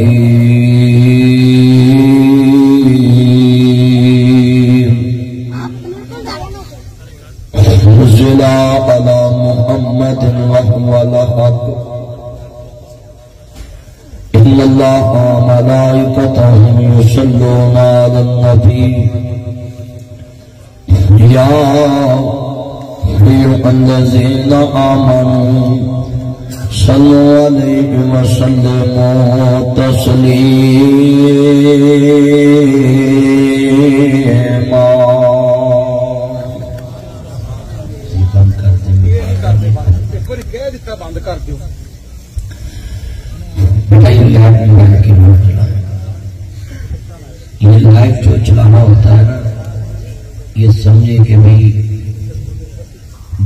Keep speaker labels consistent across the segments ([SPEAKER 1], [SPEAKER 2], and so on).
[SPEAKER 1] الرحيم نزل على محمد وهو الحق إن الله وملائكته يصلون على النبي يا أيها الذين آمنوا صلوا عليه وسلموا تسليما یہ لائف جو چلانا ہوتا ہے نا، یہ سمجھے کہ بھئی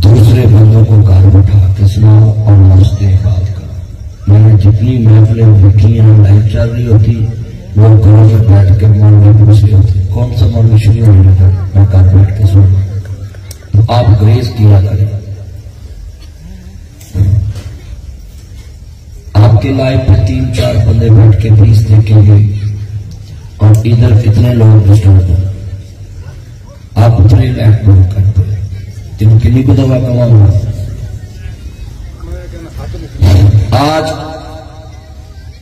[SPEAKER 1] دوسرے بندوں کو گھر بٹھا کے سناؤ اور مسجد بات کرو۔ میں نے جتنی محفلیں دیکھی ہیں لائف چل رہی ہوتی، وہ گھروں میں بیٹھ کے مولوی پوچھ رہی ہوتی، کون سا مولوی شروع ہونے کا میں گھر بیٹھ کے سنوں۔ تو آپ گریز کیا کریں۔ آپ کے لائف پہ 3-4 بندے بیٹھ کے 20 دیکھیں گے اور ادھر کتنے لوگ ڈسٹرب ہوں، آپ اتنے لائف بند کرتے ہیں۔ تم کنی کو دوا کماؤں گا۔ آج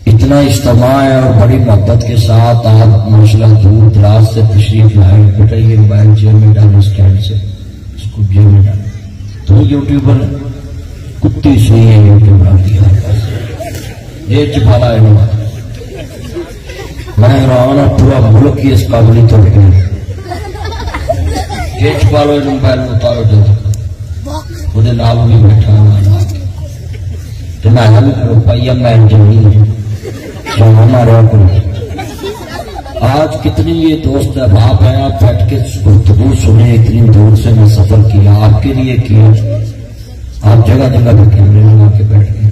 [SPEAKER 1] اتنا اجتماع ہے اور بڑی محبت کے ساتھ آپ ماشاءاللہ دور دراز سے تشریف لائے۔ بیٹا یہ موبائل جیب میں ڈالو، اسٹینڈ سے اس کو جیب میں ڈالو۔ تو یوٹیوبر کتی سوئی ہے یوٹیوبر کی یہ چپالا ہے نا، میں حیران ہوں پورا ملک کی اس قابلی توڑ گیا۔ یہ چھپالو موبائل اتارو جلد، وہ نام بھی بیٹھا تو میں کرو پائیا میں جمین جو ہمارے کو۔ آج کتنی یہ دوست ہے باپ ہے، آپ بیٹھ کے گفتگو سنے، اتنی دور سے میں سفر کیا آپ کے لیے کیا، آپ جگہ جگہ پہ کیمرے لگا کے بیٹھ گئے۔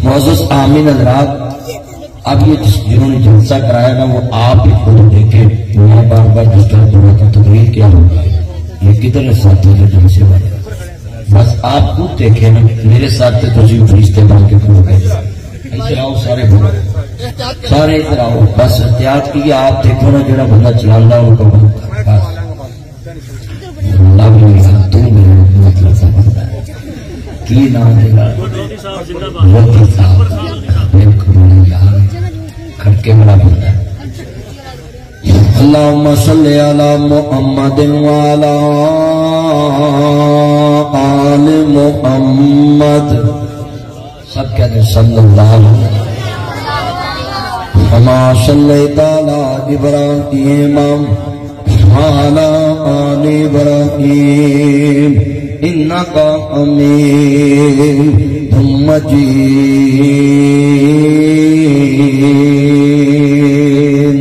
[SPEAKER 1] معزز آمین حضرات، اب یہ جنہوں نے جلسہ کرایا نا وہ آپ ہی خود دیکھیں، میں بار بار ڈسٹرب ہوا تھا تقریر کیا ہوگا، یہ کدھر ساتھی ہے جلسے والے، بس آپ خود دیکھیں نا میرے ساتھ تو جی فرشتے بن کے کھڑو گئے۔ ادھر آؤ سارے بولو، سارے ادھر آؤ، بس احتیاط کی آپ دیکھو نا جڑا بندہ چلانا ان کو بس اللہ بھی تو میرے مطلب سا بندہ ہے کی نام دینا روٹی صاحب کھڑکے میرا بندہ ہے۔ اللہم صلی علی محمد وعلی آل محمد، سب کہتے ہیں صلی اللہ علیہ وسلم۔ کما صلیت علی ابراہیم وعلی آل ابراہیم انکا حمید مجید۔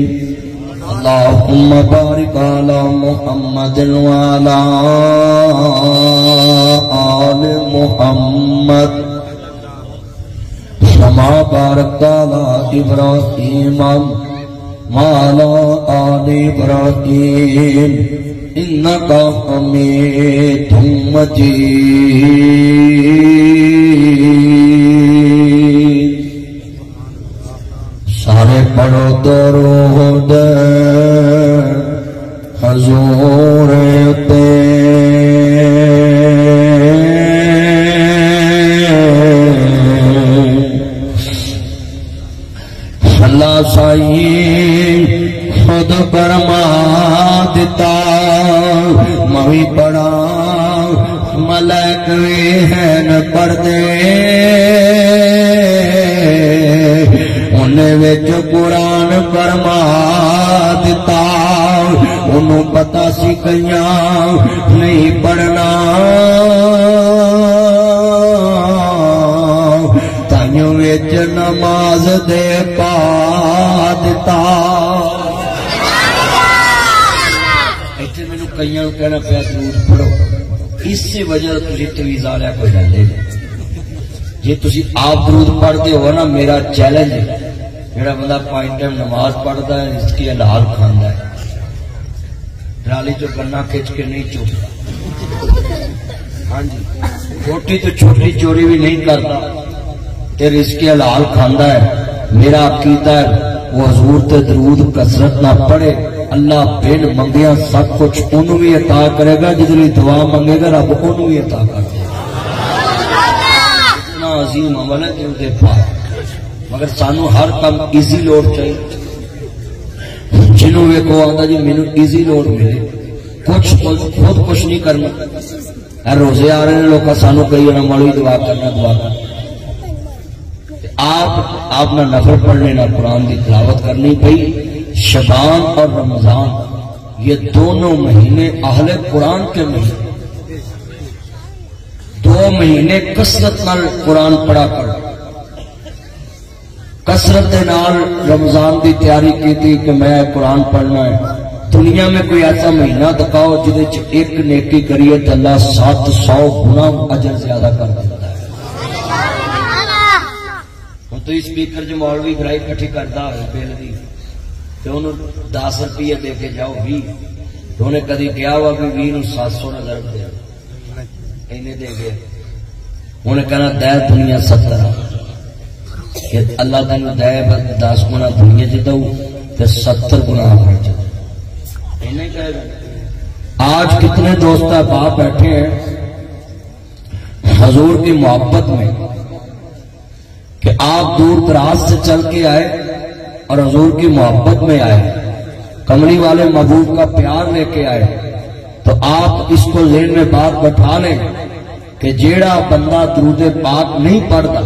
[SPEAKER 1] اللہم بارک علی محمد وعلی آل محمد کما بارکت علی ابراہیم وعلی آل ابراہیم انکا حمید مجید۔ سارے پڑھو درود حضور تے، اللہ سائی خود فرما دیتا، میں پڑھا ملائک بھی ہیں نہ پڑھتے، انہیں وچ قرآن فرما دیتا، انہوں پتا سی کئیاں نہیں پڑھنا، تائیوں وچ نماز دے پا دیتا۔ ایتھے میں نے کئیاں کہنا پیا درود پڑھو، اس سے وجہ تجھے تویز آلیا کوئی نہ لے لے۔ جی تسی آپ درود پڑھتے ہو نا، میرا چیلنج ہے، میرا بندہ 5 ٹائم نماز پڑھتا ہے، اس کی حلال کھانا ہے، ٹرالی تو گنا کھچ کے نہیں چوکتا، ہاں جی چھوٹی تو چھوٹی چوری بھی نہیں کرتا، تے رزق حلال کھاندا ہے، میرا عقیدہ ہے وہ حضور تے درود کثرت نہ پڑھے، اللہ بن منگیا سب کچھ انہوں بھی عطا کرے گا، جتنی دعا منگے گا رب انہوں بھی عطا کر دے گا۔ اتنا عظیم عمل ہے کہ دے پاک، مگر سانو ہر کام ایزی لوڈ چاہیے۔ جنہوں ویکھو آندا جی مینوں ایزی لوڈ ملے، کچھ خود کچھ نہیں کرنا۔ روزے آ رہے ہیں لوگ سانو کہی جانا مولوی دعا کرنا دعا کرنا، آپ نہ نفل پڑھنے نہ قرآن کی تلاوت کرنی پئی۔ شعبان اور رمضان یہ دونوں مہینے اہل قرآن کے مہینے، 2 مہینے کثرت نال قرآن پڑھا کر، کثرت نال رمضان کی تیاری کی تھی کہ میں قرآن پڑھنا ہے۔ دنیا میں کوئی ایسا مہینہ دکھاؤ جہد ایک نیکی کریے تو اللہ 700 گنا اجر زیادہ کر دیتا ہے۔ ہوں تو اسپیکر جو مولوی گرائی کٹھی کرتا ہے بل کی تو انہوں 10 روپیے دے کے جاؤ 20، تو انہیں کدی کیا ہوا کہ 20 نو 700 نہ ضرب دے اینے دے گئے، انہیں کہنا دے دنیا 70 کہ اللہ تینوں دے 10 گنا دنیا چ دو تو 70 گنا آخر چ۔ آج کتنے دوست احباب بیٹھے ہیں حضور کی محبت میں کہ آپ دور دراز سے چل کے آئے اور حضور کی محبت میں آئے، کملی والے محبوب کا پیار لے کے آئے، تو آپ اس کو ذہن میں بات بٹھا لیں کہ جیڑا بندہ درود پاک نہیں پڑھتا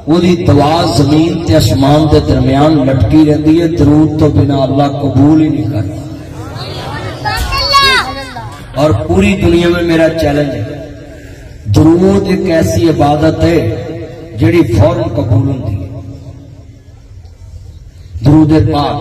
[SPEAKER 1] وہی دعا زمین تے آسمان دے درمیان لٹکی رہتی ہے، درود تو بنا اللہ قبول ہی نہیں کرتا۔ اور پوری دنیا میں میرا چیلنج ہے، درود ایک ایسی عبادت ہے جڑی فوراً قبول ہوتی ہے، درود پاک۔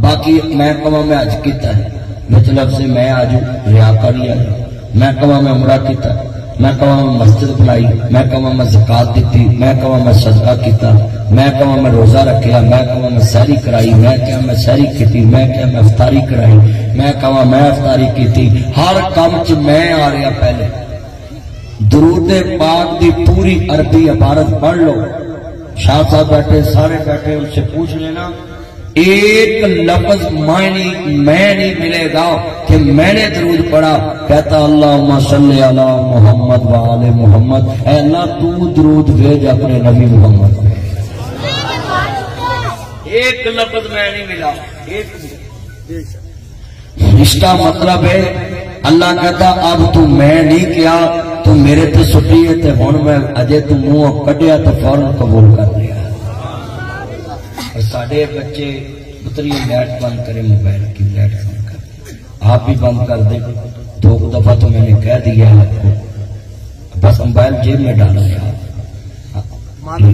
[SPEAKER 1] باقی میں کہاں میں حج کیتا ہے، مطلب سے میں آج ریاکاری آئی، میں کہاں میں عمرہ کیتا، میں کہاں میں مسجد بنائی، میں کہاں میں زکات دیتی، میں کہاں میں صدقہ کیتا، میں کہاں میں روزہ رکھیا، میں کہاں میں سحری کرائی، میں کہاں میں سحری کیتی، میں کہاں میں افطاری کرائی، میں کہاں میں افطاری کیتی، ہر کام چ میں آ رہا پہلے۔ درود پاک دی پوری عربی عبارت پڑھ لو، شاہ صاحب بیٹھے سارے بیٹھے ان سے پوچھ لینا، ایک لفظ میں نہیں ملے گا کہ میں نے درود پڑھا، کہتا اللہم صلی علی محمد وآل محمد، اے اللہ تو درود بھیج اپنے نبی محمد پہ۔ ایک لفظ میں نہیں ملا، ایک اس کا مطلب ہے اللہ کہتا اب تو میں نہیں کیا تو میرے تے سٹی ہے تے ہن میں اجے تو منہ کڈیا تو فوراً قبول کر لیا۔ ساڑھے بچے پتری لائٹ بند کرے، موبائل کی لائٹ بند کر، آپ بھی بند کر دیں، 2 دفعہ تو میں نے کہہ دیا آپ کو، بس موبائل جیب میں ڈالا گیا۔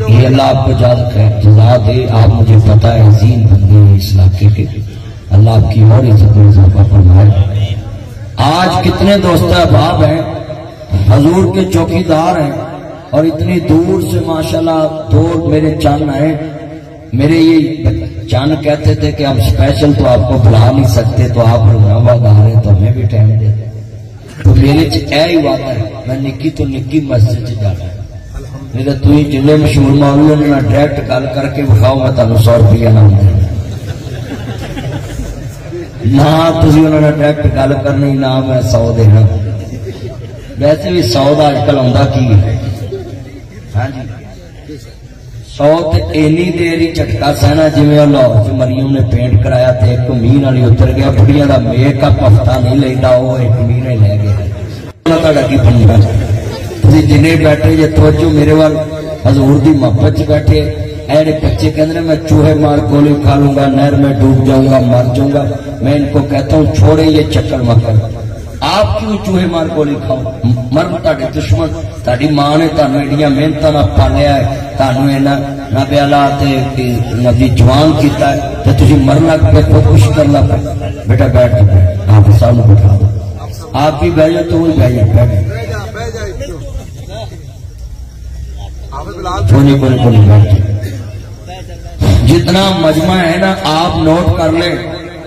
[SPEAKER 1] یہ اللہ آپ کو جزا دے، آپ مجھے پتا ہے عظیم بندے ہیں اس علاقے کے، اللہ آپ کی اور عزت میں اضافہ فرمائے۔ آج کتنے دوست احباب ہیں حضور کے چوکیدار ہیں اور اتنی دور سے ماشاءاللہ 2 میرے چان آئے، میرے یہ چان کہتے تھے کہ ہم اسپیشل تو آپ کو بلا نہیں سکتے تو آپ آباد آ رہے تو ہمیں بھی ٹائم دے تو میرے ہی وعدہ ہے میں نکی تو نکی مسجد جانا ہے، نہیں تو تھی جن مشہور مولوی انہوں نے ڈائریکٹ گل کر کے بکھاؤ میں تمہیں 100 روپیہ نہ دینا، نہ تھی انہوں نے ڈائریکٹ گل کرنی نہ میں 100 دینا، ویسے بھی 100 کا اج کل آتا کی ہے، ہاں جی 100 تے اینی دیر ہی جھٹکا سہنا جویں لاہور چ مریم نے پینٹ کرایا تے ایک مین والی اتر گیا، بڑھیاں دا میک اپ ہفتہ نہیں لینا وہ ایک مین ہی لے گیا۔ تہاڈا کی بنتا تسی جنے بیٹھے جے توجہ میرے وال حضور دی محبت چ بیٹھے، ایڑے بچے کہندے میں چوہے مار گولی کھا لوں گا، نہر میں ڈوب جاؤں گا، مر جاؤں گا، میں ان کو کہتا ہوں چھوڑے یہ چکر مکر، آپ کیوں چوہے مار گولی کھاؤ، مر تہاڈے دشمن، تہاڈی ماں نے تانوں ایڈیاں محنتاں نال پالیا ہے، تانوں اینا نہ بیالا تے نبی جوان کیتا ہے تے تسی مرن لگ پے خودکشی کر لگ پے، بیٹا بیٹھ جاؤ، آپ سب بٹھا دو، آپ بھی بیٹھ جاؤ تو وہی بیٹھ جاؤ، بیٹھ جاؤ، جتنا مجمع ہے نا آپ نوٹ کر لیں،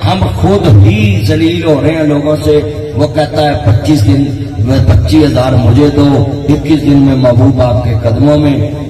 [SPEAKER 1] ہم خود ہی ذلیل ہو رہے ہیں لوگوں سے۔ وہ کہتا ہے 25 دن 25,000 مجھے دو، 21 دن میں محبوب آپ کے قدموں میں،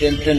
[SPEAKER 1] 3-3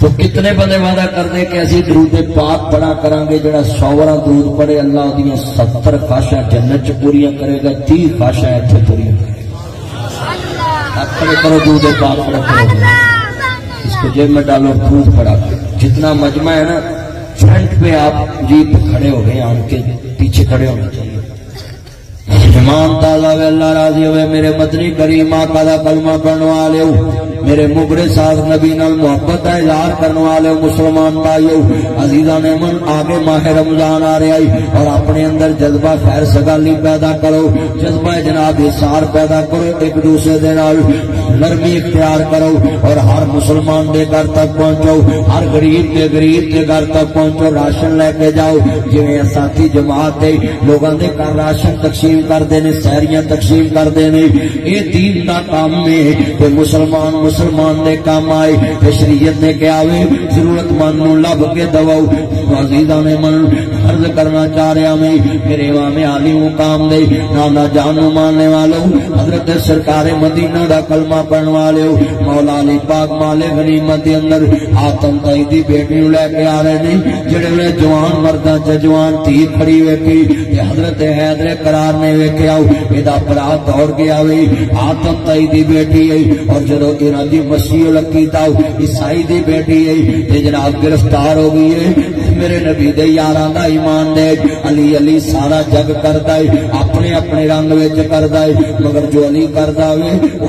[SPEAKER 1] تو کتنے بندے وعدہ کرتے کہ اسی درود پاک پڑھا کریں گے جڑا 100 بار درود پڑھے اللہ دیاں 70 خواہشاں جنت چ پوریاں کرے گا 30 خواہشاں ایتھے پوریاں کرے گا اپنے کرو درود پاک پڑھا کرو اس کو جیب میں ڈالو خوب پڑھا جتنا مجمع ہے نا فرنٹ پہ آپ جی کھڑے ہو گئے آن کے پیچھے کھڑے ہونا چاہیے ایمان تازہ ہوئے اللہ راضی ہوئے میرے مدنی کریم آقا دا کلمہ پڑھنے والے ہو میرے مبرے ساتھ نبی نال محبت کا اظہار کرنے والے ہو مسلمان بھائیو عزیزان من آگے ماہ رمضان آ رہا ہے اور اپنے اندر جذبہ خیر سگالی پیدا کرو جذبہ جناب احسان پیدا کرو ایک دوسرے دے نال نرمی اختیار کرو اور ہر مسلمان دے گھر تک پہنچو ہر غریب کے گھر تک پہنچو راشن لے کے جاؤ جویں ساتھی جماعت دے لوگاں دے گھر راشن تقسیم کردے نے سحریاں تقسیم کردے نے اے دین دا کام ہے کہ مسلمان دے کام آئے کہ شریعت نے کیا ہوئے ضرورت مند نو لب کے دواؤ عزیزاں نے من عرض کرنا چاہ رہا میں میرے امام عالی مقام دے نانا جانو ماننے والوں حضرت سرکار مدینہ دا کلمہ پڑھنے والے مولا علی پاک مالے غنیمت دے اندر آتم تائی دی بیٹی لے کے آ رہے نے جڑے ویلے جوان مرداں چ جوان تھی کھڑی ویکھی تے حضرت حیدر قرار نے ویکھیا ادا بڑا دوڑ گیا وے آتم تائی دی بیٹی ہے اور جدو ایران دی مسیح لکیتا عیسائی دی بیٹی ہے تے جناب گرفتار ہو گئی ہے میرے نبی دے یاراں دا ایمان دے علی علی سارا جگ کردا ہے اپنے اپنے رنگ وچ کردا ہے مگر جو علی کردا وے او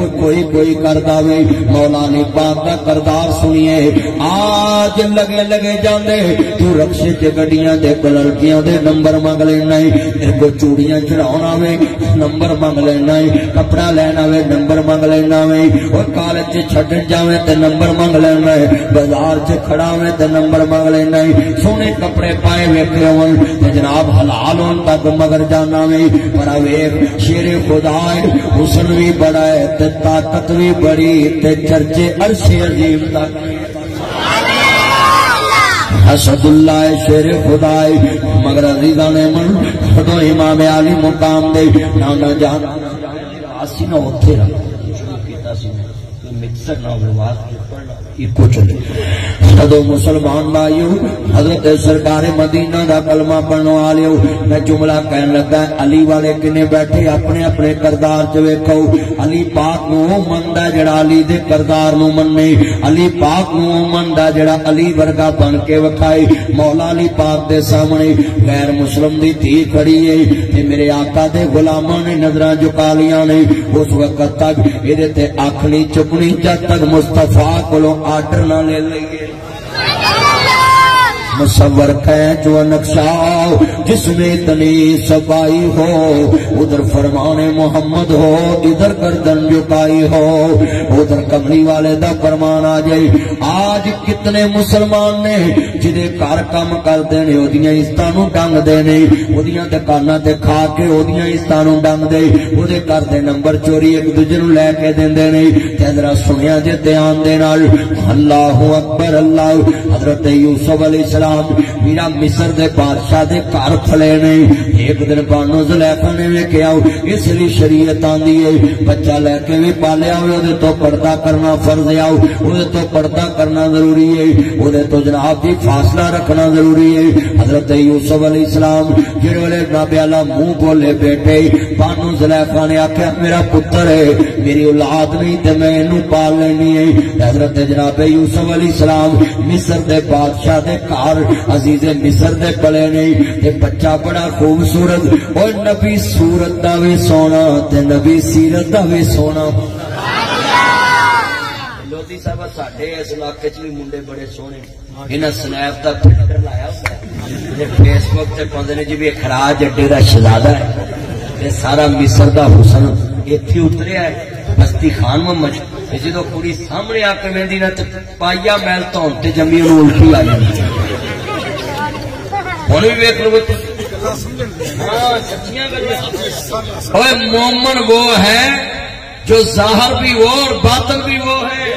[SPEAKER 1] کوئی کردا وے مولا علی پاک دا کردار سنیے آج لگے جاندے تو رکشے تے گڈیاں دے لڑکیاں دے نمبر منگ لینا ہے میرے کو چوڑیاں چڑھاونا وے نمبر منگ لینا ہے کپڑا لینا وے نمبر منگ لینا وے اور کالج چ چھڈن جاویں تے نمبر منگ لینا ہے بازار چ کھڑا ہوے تے نمبر منگ لینا ہے سونے کپڑے پائے ویکھے ہون تے جناب حلال ہون تک مگر جانا وے پر ویکھ شیر خدا ہے حسن بھی بڑا ہے تے طاقت بھی بڑی تے چرچے عرش عظیم تک حسد اللہ شیر خدا ہے مگر عزیزان من خدا امام علی مقام دے نانا جان آسی نہ ہوتے رہا مکسر نہ ہوئے ایکو چلے صدو مسلمان بھائیو حضرت سرکار مدینہ دا کلمہ پڑھنے والے ہو میں جملہ کہنے لگا ہے علی والے کنے بیٹھے اپنے اپنے کردار چوے کھو علی پاک نو مندہ جڑا علی دے کردار نو مننے علی پاک نو مندہ جڑا علی ورگا بن کے وکھائے مولا علی پاک دے سامنے غیر مسلم دی تھی کھڑی ہے تے میرے آقا دے غلاماں نے نظرہ جھکا لیاں نے اس وقت تک ایدے تے آنکھ نہیں چکنی جب تک مصطفیٰ کولوں آرڈر نہ لے لئے مصور کھینچ و نقشہ جس میں اتنی صفائی ہو ادھر فرمان محمد ہو ادھر گردن جھکائی ہو ادھر کملی والے دا فرمان آ جائے آج کتنے مسلمان نے جدے کار کام کر دینے اودیاں عزتانوں ڈنگ دینے اودیاں دکاناں تے کھا کے اودیاں عزتانوں ڈنگ دے اودے کر دے نمبر چوری ایک دوجے نوں لے کے دیندے نے تے ذرا سنیا جے دھیان دے نال اللہ اکبر اللہ حضرت یوسف علیہ السلام میرا مصر دے بادشاہ دے کار کھلے نے ایک دن بانو زلیخا نے ویکھیا اس لیے شریعت آندی ہے بچہ لے کے بھی پالیا ہوئے اودے تو پردہ کرنا فرض ہے اودے تو پردہ کرنا ضروری ہے اودے تو جناب دی فاصلہ رکھنا ضروری ہے حضرت یوسف علیہ السلام جڑے ویلے نبی اللہ منہ بولے بیٹے بانو زلیخا نے آکھیا میرا پتر ہے میری اولاد نہیں تے میں اینوں پال لینی ہے حضرت جناب یوسف علیہ السلام مصر دے بادشاہ دے کار عزیز مصر دے پلے نہیں تے بچہ بڑا خوبصورت اور نبی صورت دا وی سونا تے نبی سیرت دا وی سونا لودھی صاحب ساڈے اس علاقے چ وی منڈے بڑے سونے انہاں سنیپ دا فلٹر لایا ہوندا ہے فیس بک تے پاندے نے جی وی خراج اڈے دا شہزادہ ہے تے سارا مصر دا حسن ایتھے اتریا ہے بستی خان محمد جدو کڑی سامنے آ کے ویندی نا تے پائیا میل تون تے جمی انہوں الٹی آ جاندی ہن وی ویکھ لو ہاں سچیاں گلاں اوے مومن وہ ہے جو ظاہر بھی وہ اور باطن بھی وہ ہے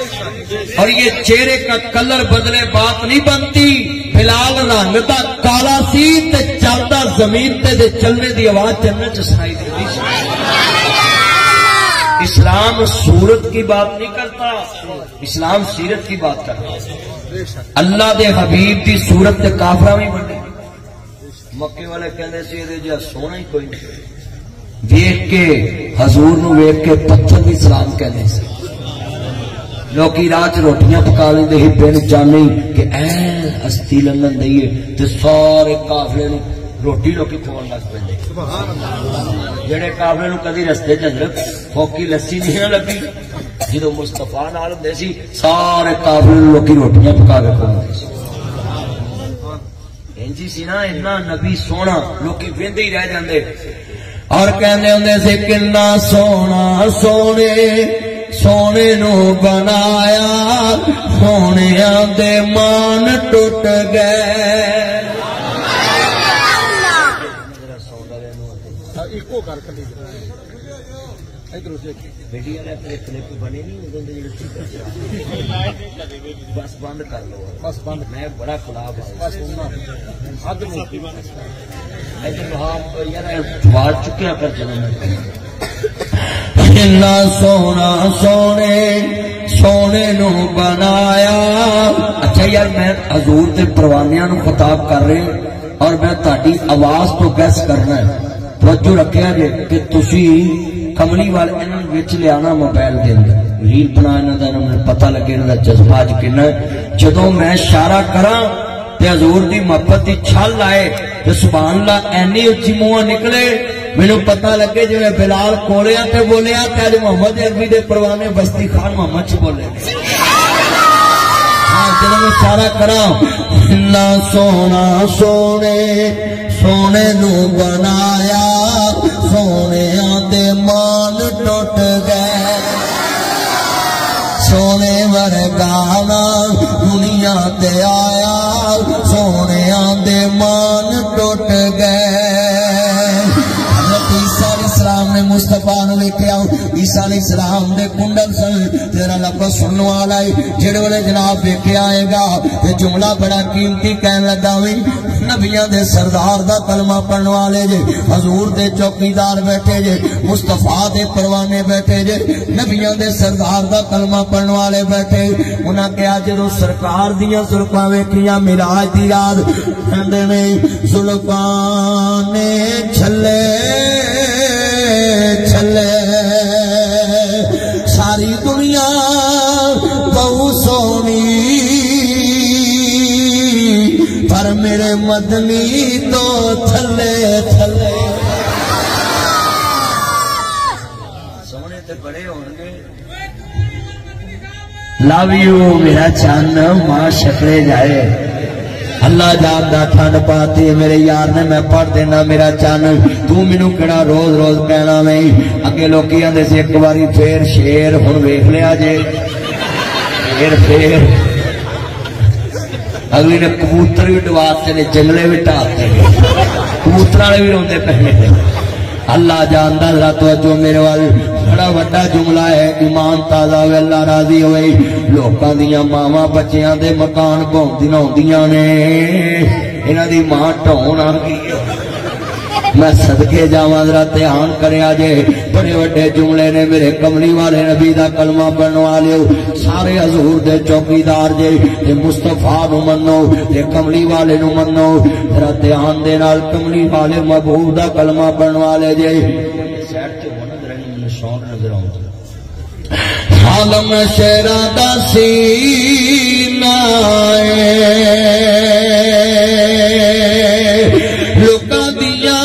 [SPEAKER 1] اور یہ چہرے کا کلر بدلے بات نہیں بنتی بلال رنگ دا کالا سی تے چلدا زمین تے دے چلنے دی آواز جنت چ سنائی دیندی سی اسلام صورت کی بات نہیں کرتا، اسلام سیرت کی بات کرتا. اللہ دے حبیب دی صورت تے کافرہ بھی بنے. مکے والے کہندے سی اے جا سونا ہی کوئی نہیں. ویکھ کے حضور نو ویکھ کے پتھر بھی سلام کہندے سی. لوکی رات روٹیاں پکا لیندے ہی بن جانی کہ اے استی لنگن دئیے تے سارے قافلے نو روٹی لوکی کھون لگ پیندے. جڑے قافلے نو کدی رستے چ پھوکی لسی نہیں لگی، جدو مصطفیٰ نال ہوندے سی سارے قافلے نو لوکی روٹیاں پکا کے کھواندے سی. انجی سی نا اتنا نبی سونا لوکی ویندے ہی رہ جاندے اور کہندے ہوندے سی کنا سونا سونے سونے نو بنایا سونیاں دے مان ٹوٹ گئے. بس بند کر لو، بس بند. میں بڑا خلاف وار چکیا کر چلا سونا سونے سونے نو بنایا. اچھا یار میں حضور تے پروانیاں نو خطاب کر رہے اور میں تہاڈی آواز تو گیس کرنا ہے. توجہ رکھیا جے کہ تسی کملی والے انہاں وچ لیانا موبائل دے اندر ریل بنا انہاں دا انہاں پتہ لگے انہاں دا جذبہ اج کنا ہے. جدوں میں اشارہ کراں تے حضور دی محبت دی چھل آئے تے سبحان اللہ اینی اچھی منہ نکلے مینوں پتہ لگے جویں بلال کولیا تے بولیا تے اج محمد عربی دے پروانے بستی خان محمد چ بولے. ہاں جدوں میں اشارہ کراں نہ سونا سونے سونے نو بنایا سونیاں دے مان ٹوٹ گئے. سونے ورگانا دنیا تے آیا سونیاں دے مان ٹوٹ گئے. عیسیٰ علیہ السلام نے مصطفیٰ نو ویکھیا. عیسیٰ علیہ السلام دے کنڈل سن. تیرا لفظ سنن والا ہے جڑے ویلے جناب ویکھیا آئے گا تے جملہ بڑا قیمتی کہن لگا وی نبیاں دے سردار دا کلمہ پڑھن والے جے حضور دے چوکیدار بیٹھے جے مصطفیٰ دے پروانے بیٹھے جے نبیاں دے سردار دا کلمہ پڑھن والے بیٹھے. انہاں کہا جدوں سرکار دیاں زلفاں ویکھیاں معراج دی رات کہندے نے زلفاں نے چھلے چھلے ساری دنیا بہت سونی پر میرے مدنی تو تھلے تھلے. سونے تے بڑے ہونگے. لو یو میرا چان ماں شکلے جائے. اللہ جاندا ٹھنڈ پاتی میرے یار نے میں پڑھ دینا میرا چان تو مینوں کہڑا روز روز کہنا میں اگے لوکی آندے سی ایک باری پھر شیر ہن ویکھ لیا جے پھر اگلی نے کبوتر بھی ڈواتے نے جنگلے بھی ٹاتے کبوتر والے بھی روندے پے. اللہ جاندا ذرا توجہ میرے وال بڑا وڈا جملہ ہے. ایمان تازہ ہوئے اللہ راضی ہوئے. لوکاں دیاں ماواں بچیاں دے مکان بھوندیاں ہوندیاں نے انہاں دی ماں ٹھون آ گئی. میں صدقے جاواں ذرا دھیان کریا جے بڑے وڈے جملے نے میرے کملی والے نبی دا کلمہ پڑھن والے سارے حضور دے چوکیدار جے تے مصطفیٰ نو منو تے کملی والے نو منو. ذرا دھیان دے نال کملی والے محبوب دا کلمہ پڑھن والے جے سیٹ تے ہونا درنگ شون نظر آਉਂਦਾ. عالم شہراں دا سینہ لوکاں دیاں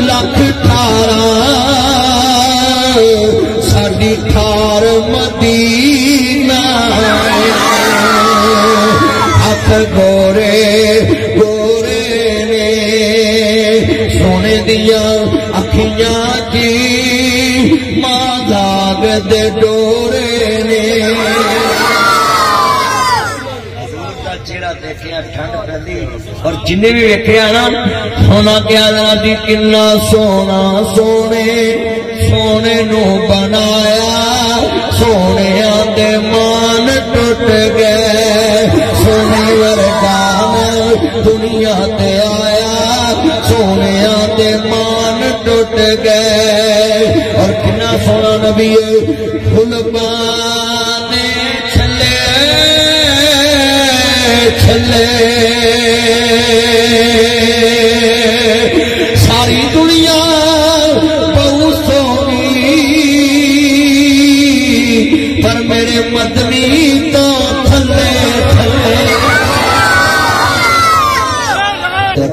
[SPEAKER 1] لکھ ٹھارا ساڈی ٹھار مدینہ. ہاتھ گورے گورے نے سونے دیاں اکھیاں کی ماں داغ دے ڈورے نے. دیکھیا ٹھنڈ پہلی اور جن بھی ویکھیا نا سونا کیا جی کنا سونا سونے سونے نو بنایا سونے دے مان ٹوٹ گئے. سونے ورگان دنیا تے آیا سونے دے مان ٹوٹ گئے. اور کنا نبی غلبان چھلے چھلے ساری دنیا بہت سونی پر میرے مدنی تو تھلے تھلے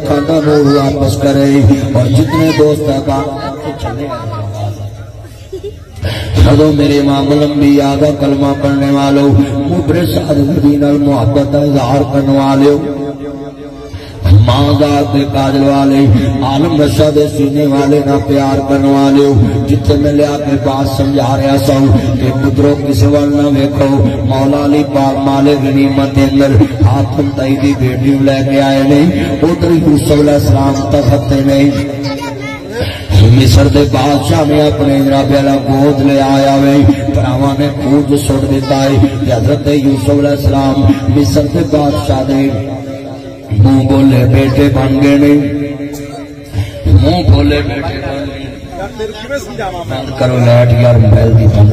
[SPEAKER 1] کھانا روح واپس کرے اور جتنے دوست چلے حضو میرے امام الانبیاء کا کلمہ پڑھنے والوں مبرز صادقین المحبت کا اظہار کرنے والوں ماں ذات دے قادر والے عالم رشا دے سینے والے نہ پیار کرنے والے جتنے میں لیا کے بات سمجھا رہا سو کہ پتروں کسی وال نہ ویکھو مولا علی پاک مال غنیمت اندر حاتم تائی دی بیٹیوں لے کے آئے نہیں ادھر یوسف علیہ السلام تخت نہیں مصر دے بادشاہ نے اپنے جناب والا گود لے آیا وے پراواں نے خون سٹ دیتا ہے کہ حضرت یوسف علیہ السلام مصر دے بادشاہ دے منہ بولے بیٹے بن گئے نہیں منہ بولے بیٹے بن گئے بند کرو لائٹ یار موبائل دی بند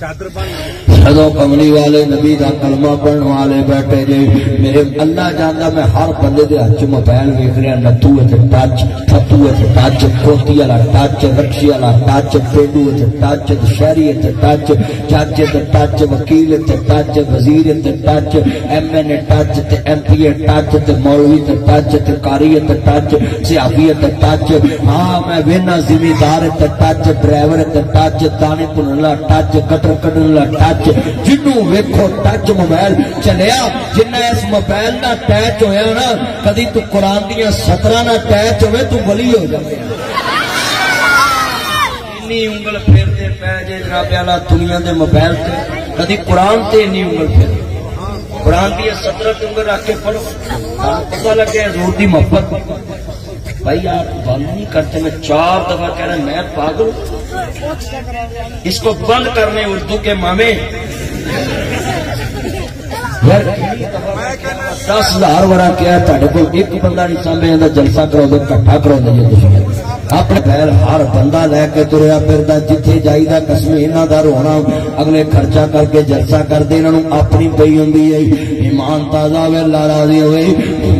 [SPEAKER 1] شدو کملی والے نبی دا کلمہ پڑھن والے بیٹھے جے میرے اللہ جاندا میں ہر بندے دے ہاتھ موبائل ویکھ رہا نتو تے ٹچ تھتو تے ٹچ کوتی والا ٹچ رکشی والا ٹچ پیڈو تے ٹچ شہری تے ٹچ چاچے تے ٹچ وکیل تے ٹچ وزیر تے touch M N A touch تے ایم پی اے ٹچ تے مولوی تے ٹچ تے قاری تے ٹچ صحافی تے ٹچ ہاں میں وینا زمیندار تے ٹچ ڈرائیور تے ٹچ دانے پھنلا ٹچ کٹر کڈلا ٹچ جنوں ویکھو ٹچ موبائل چلیا جنہ اس موبائل دا ٹچ ہویا نا کدی تو قرآن دیاں 17 نہ ٹچ ہوئے تو ولی ہو جائے انی انگل پھیر دے پے جے جناب والا دنیا دے موبائل تے کدی قرآن تے انی انگل پھیر قرآن دیاں 17 انگل رکھ کے پڑھو پتہ لگے حضور دی محبت بھائی آپ بند نہیں کرتے میں 4 دفعہ کہہ رہا میں پاگل اس کو بند کرنے اردو کے مامے 10,000 ورا کیا تھے کو ایک بندہ نہیں سامنے جلسہ کرو دے کٹھا کرو دے اپنے پیر ہر بندہ لے کے تریا پھردا جتھے جائیدا قسم انہاں دا رونا اگلے خرچہ کر کے جلسہ کر دے انہاں نوں اپنی پئی ہوندی ہے ایمان تازہ ہوے اللہ راضی ہوئے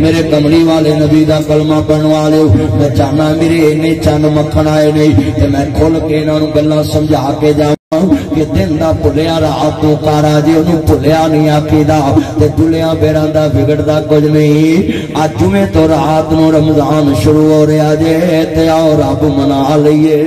[SPEAKER 1] میرے کملی والے نبی دا کلمہ پڑھن والے میں چاہنا میرے اینے چند مکھن آئے نہیں تے میں کھل کے انہاں نوں گلاں سمجھا کے جا کہ دن دا بھلیا رات تو کارا جی انہوں بھلیا نہیں آکیدا تے دلیاں بیران دا بگڑدا کچھ نہیں آج جمعے تو رات نو رمضان شروع ہو رہا جے تے آؤ رب منا لئیے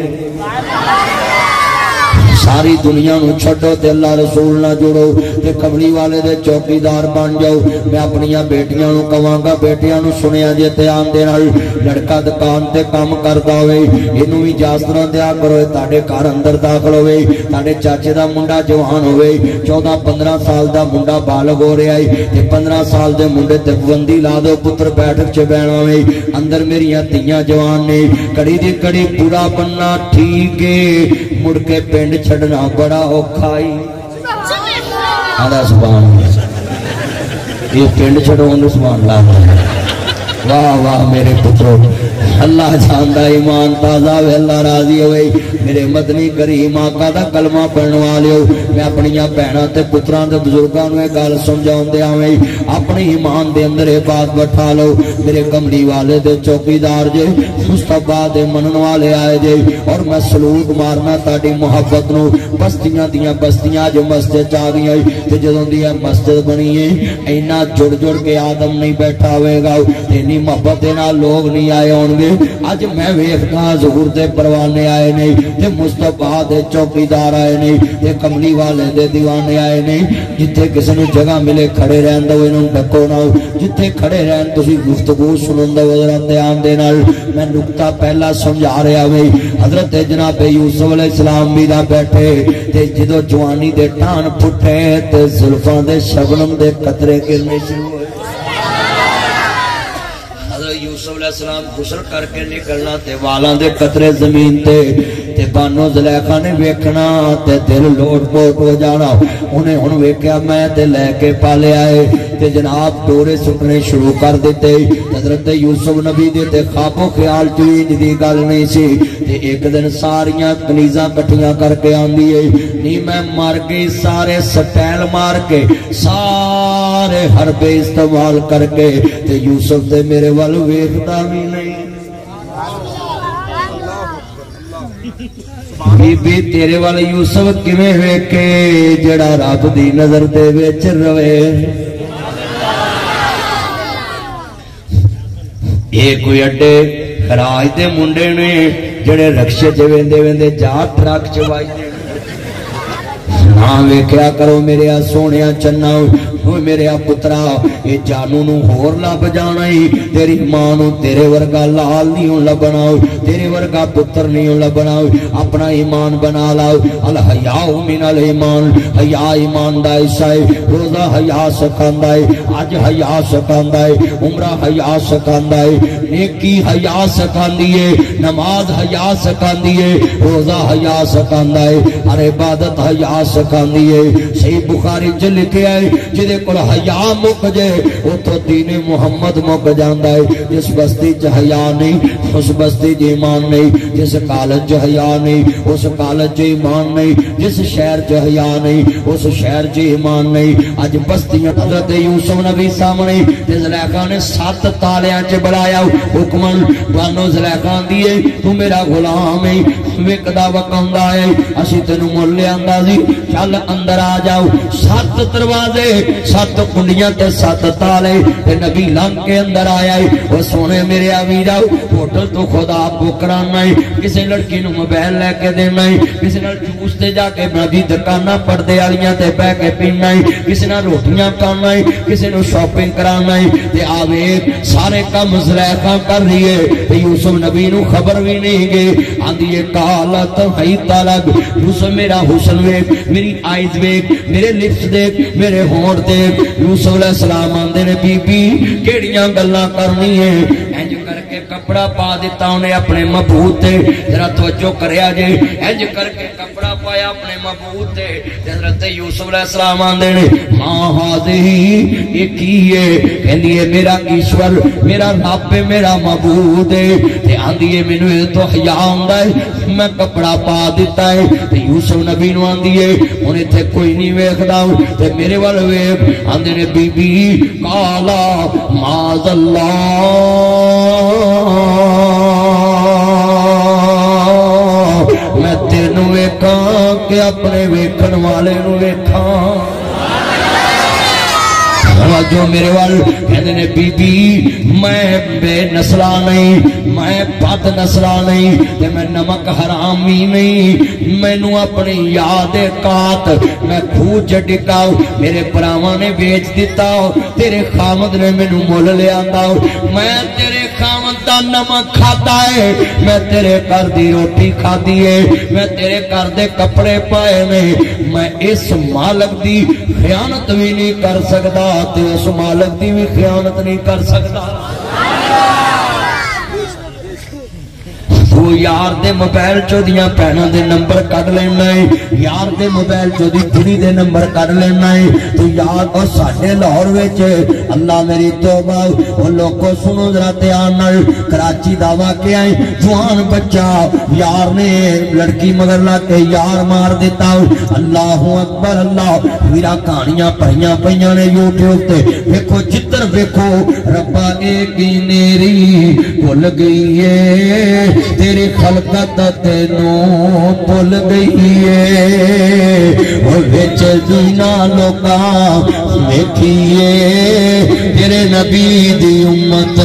[SPEAKER 1] ساری دنیا نو چھڑو تے اللہ رسول نہ جوڑو تے کملی والے دے چوکیدار بن جاؤ میں اپنی بیٹیاں نو کہاں گا بیٹیاں نو سنیا جے تے آن دے نال لڑکا دکان تے کام کردا ہوئے اینو بھی اجازت نہ دیا کرو تاڈے گھر اندر داخل ہوئے تاڈے چاچے دا منڈا جوان ہوئے 14-15 سال دا منڈا بالغ ہو رہا ہے تے 15 سال دے منڈے تے بندی لا دو پتر بیٹھ چ بہنا ہوئے اندر میریاں تیاں جوان نے کڑی دی کڑی پورا بننا ٹھیک ہے مڑ کے پنڈ چھڑنا بڑا اوکھائی آدھا سبحان اللہ یہ پنڈ چھڑو انہوں سبحان اللہ واہ واہ میرے پتروں اللہ جاندہ ایمان تازہ وے اللہ راضی ہوئے میرے مدنی کریم آقا دا کلمہ پڑھنے والے ہو میں اپنیاں بہناں تے پتراں تے بزرگاں نوں گل سمجھاون دے آویں اپنی ایمان دے اندر یہ بات بٹھا لو میرے کملی والے دے چوکیدار جے مصطفیٰ دے منن والے آئے جے اور میں سلوٹ مارنا تاڈی محبت نو بستیاں دیاں بستیاں جو مسجد آ گئی تے جدوں دی مسجد بنی ہے اینا جڑ جڑ کے آدم نہیں بیٹھا ہوئے گا اتنی محبت دے نال لوگ نہیں آئے ہون گے اج میں ویکھدا ظہور دے پروانے آئے نہیں تے مصطفیٰ دے چوکیدار آئے نہیں تے کملی والے دے دیوانے آئے نہیں جتھے کسی نوں جگہ ملے کھڑے رہن دو انہوں ڈکو نہ جتھے کھڑے رہن تسی گفتگو سنن دو ذرا دھیان دے نال میں نقطہ پہلا سمجھا رہا وے حضرت جناب یوسف علیہ السلام بھی نہ بیٹھے تے جدو جوانی دے ٹان پھٹے تے زلفاں دے شبنم دے قطرے گرنے شروع ہوئے یوسف علیہ السلام غسل کر کے نکلنا تے والاں دے قطرے زمین تے بانو زلیخا نے ویکھنا تے دل لوٹ پوٹ ہو جانا. انہیں ہن ویکھیا میں تے لے کے پالے آئے تے جناب ڈورے سٹنے شروع کر دیتے. حضرت یوسف نبی دے تے خواب و خیال چوئی دی گل نہیں سی تے ایک دن ساریاں کنیزاں کٹھیاں کر کے آندی ہے نہیں میں مر گئی سارے سٹیل مار کے سارے حربے استعمال کر کے تے یوسف تے میرے وال ویکھدا بھی نہیں. بی بی تیرے والے یوسف کیویں ویکھے جڑا رب دی نظر دے وچ روے. اے کوئی اڈے خراج دے منڈے نے جڑے رکشے چ ویندے ویندے جا ٹرک چ واجدے نہ ویکھیا کرو میرے سونیا چنا میرے پترا یہ جانو نو ہور لب جانا ہی تیری ماں نو تیرے ورگا لال نہیں لبنا تیرے ورگا پتر نہیں لبنا اپنا ایمان بنا لاؤ. الحیاء من الایمان حیا ایمان دا حصہ ہے. روزہ حیا سکھاندا ہے اج حیا سکھاندا ہے عمرہ حیا سکھاندا ہے نیکی حیا سکھاندی ہے نماز حیا سکھاندی ہے روزہ حیا سکھاندا ہے ہر عبادت حیا سکھاندی ہے. صحیح بخاری چ لکھیا ہے جدے کول حیا مک جائے اتو دین محمد مک جاندا ہے. جس بستی چ حیا نہیں اس بستی چ ایمان نہیں. جس کالج چ حیا نہیں اس کالج چ ایمان نہیں. جس شہر چ حیا نہیں اس شہر چ ایمان نہیں. اج بستیاں حضرت یوسف نبی سامنے تے زلیخا نے 7 تالیاں چ بلایا حکمن بانو زلیخا دیے تو میرا غلام ہے وکدا وکاوندا ہے اسی تینوں مول لیاندا سی چل اندر آ جاؤ. 7 دروازے 7 کنڈیاں تے 7 تالے تے نبی لنگ کے اندر آیا ہے. وہ سونے میرے امیرا ہوٹل تو خدا کو کرانا ہے کسی لڑکی نو موبائل لے کے دینا ہے کسی نال جوس تے جا کے نبی دکاناں پردے والیاں تے بہ کے پینا ہے کسی نال روٹیاں کھانا ہے کسی نو شاپنگ کرانا ہے تے آوے سارے کام زلیخا کر رہی ہے تے یوسف نبی نو خبر بھی نہیں گئے. آندی ہے قالت حیت لگ یوسف میرا حسن ویکھ میری آئیز ویکھ میرے لپس دیکھ میرے ہونٹ دیکھ. یوسف علیہ السلام آندے نے بی بی کیڑیاں گلاں کرنی ہے انج کر کے کپڑا پا دیتا انہیں اپنے مبہوت تے ذرا توجہ کریا جے انج کر کے کپڑا پایا اپنے مبہوت تے حضرت یوسف علیہ السلام آندے نے ماں ہاذی یہ کی ہے کہندی ہے میرا ایشور میرا رب میرا مبہوت ہے تے آندی ہے مینوں تو حیا آندا ہے میں کپڑا پا دیتا ہے تے یوسف نبی نو آندی ہے ہن ایتھے کوئی نہیں ویکھدا تے میرے ول ویکھ آندے نے بی بی قالا معاذ اللہ میں تینوں ویکھاں کہ اپنے ویکھن والے نو ویکھاں. جو میرے وال کہتے ہیں بی بی میں بے نسلہ نہیں میں بد نسلہ نہیں تے میں نمک حرامی نہیں میں نو اپنی یاد کات میں کھوچ ڈکاؤ میرے پراواں نے بیچ دیتا تیرے خامد نے میں نو مول لے آندا میں تیرے خامد دا نمک کھاتا ہے میں تیرے کر دی روٹی کھا دیئے میں تیرے کر دے کپڑے پائے نہیں میں اس مالک دی خیانت بھی نہیں کر سکتا تے اس مالک دی بھی خیانت نہیں کر سکتا. وہ یار دے موبائل چو دیاں پہنا دے نمبر کٹ لینا ہے یار دے موبائل چو دی بڑی دے نمبر کٹ لینا ہے تو یار اور ساڑھے لاہور ویچے اللہ میری توبہ وہ لوگوں سنو ذرا تیانل کراچی دعویٰ کے آئیں جوان بچہ یار نے لڑکی مگر لا کے یار مار دیتا اللہ اکبر اللہ میرا کہانیاں پڑھیاں پڑھیاں نے یوٹیوب تے دیکھو جتر دیکھو ربا ایک ہی نیری بھول گئی ہے تیری خلقت تینوں بھول گئی ہے اور وچ دینا لوکاں ویکھیے تیرے نبی دی امت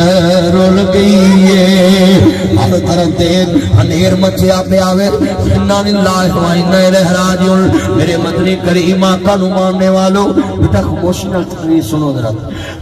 [SPEAKER 1] رول گئی ہے ہر طرف دیکھ ہنیر مچیا پہ آوے انا للہ و انا الیہ راجعون میرے مدنی کریم آقا نو ماننے والو بیٹا خوشنل تقریر سنو ذرا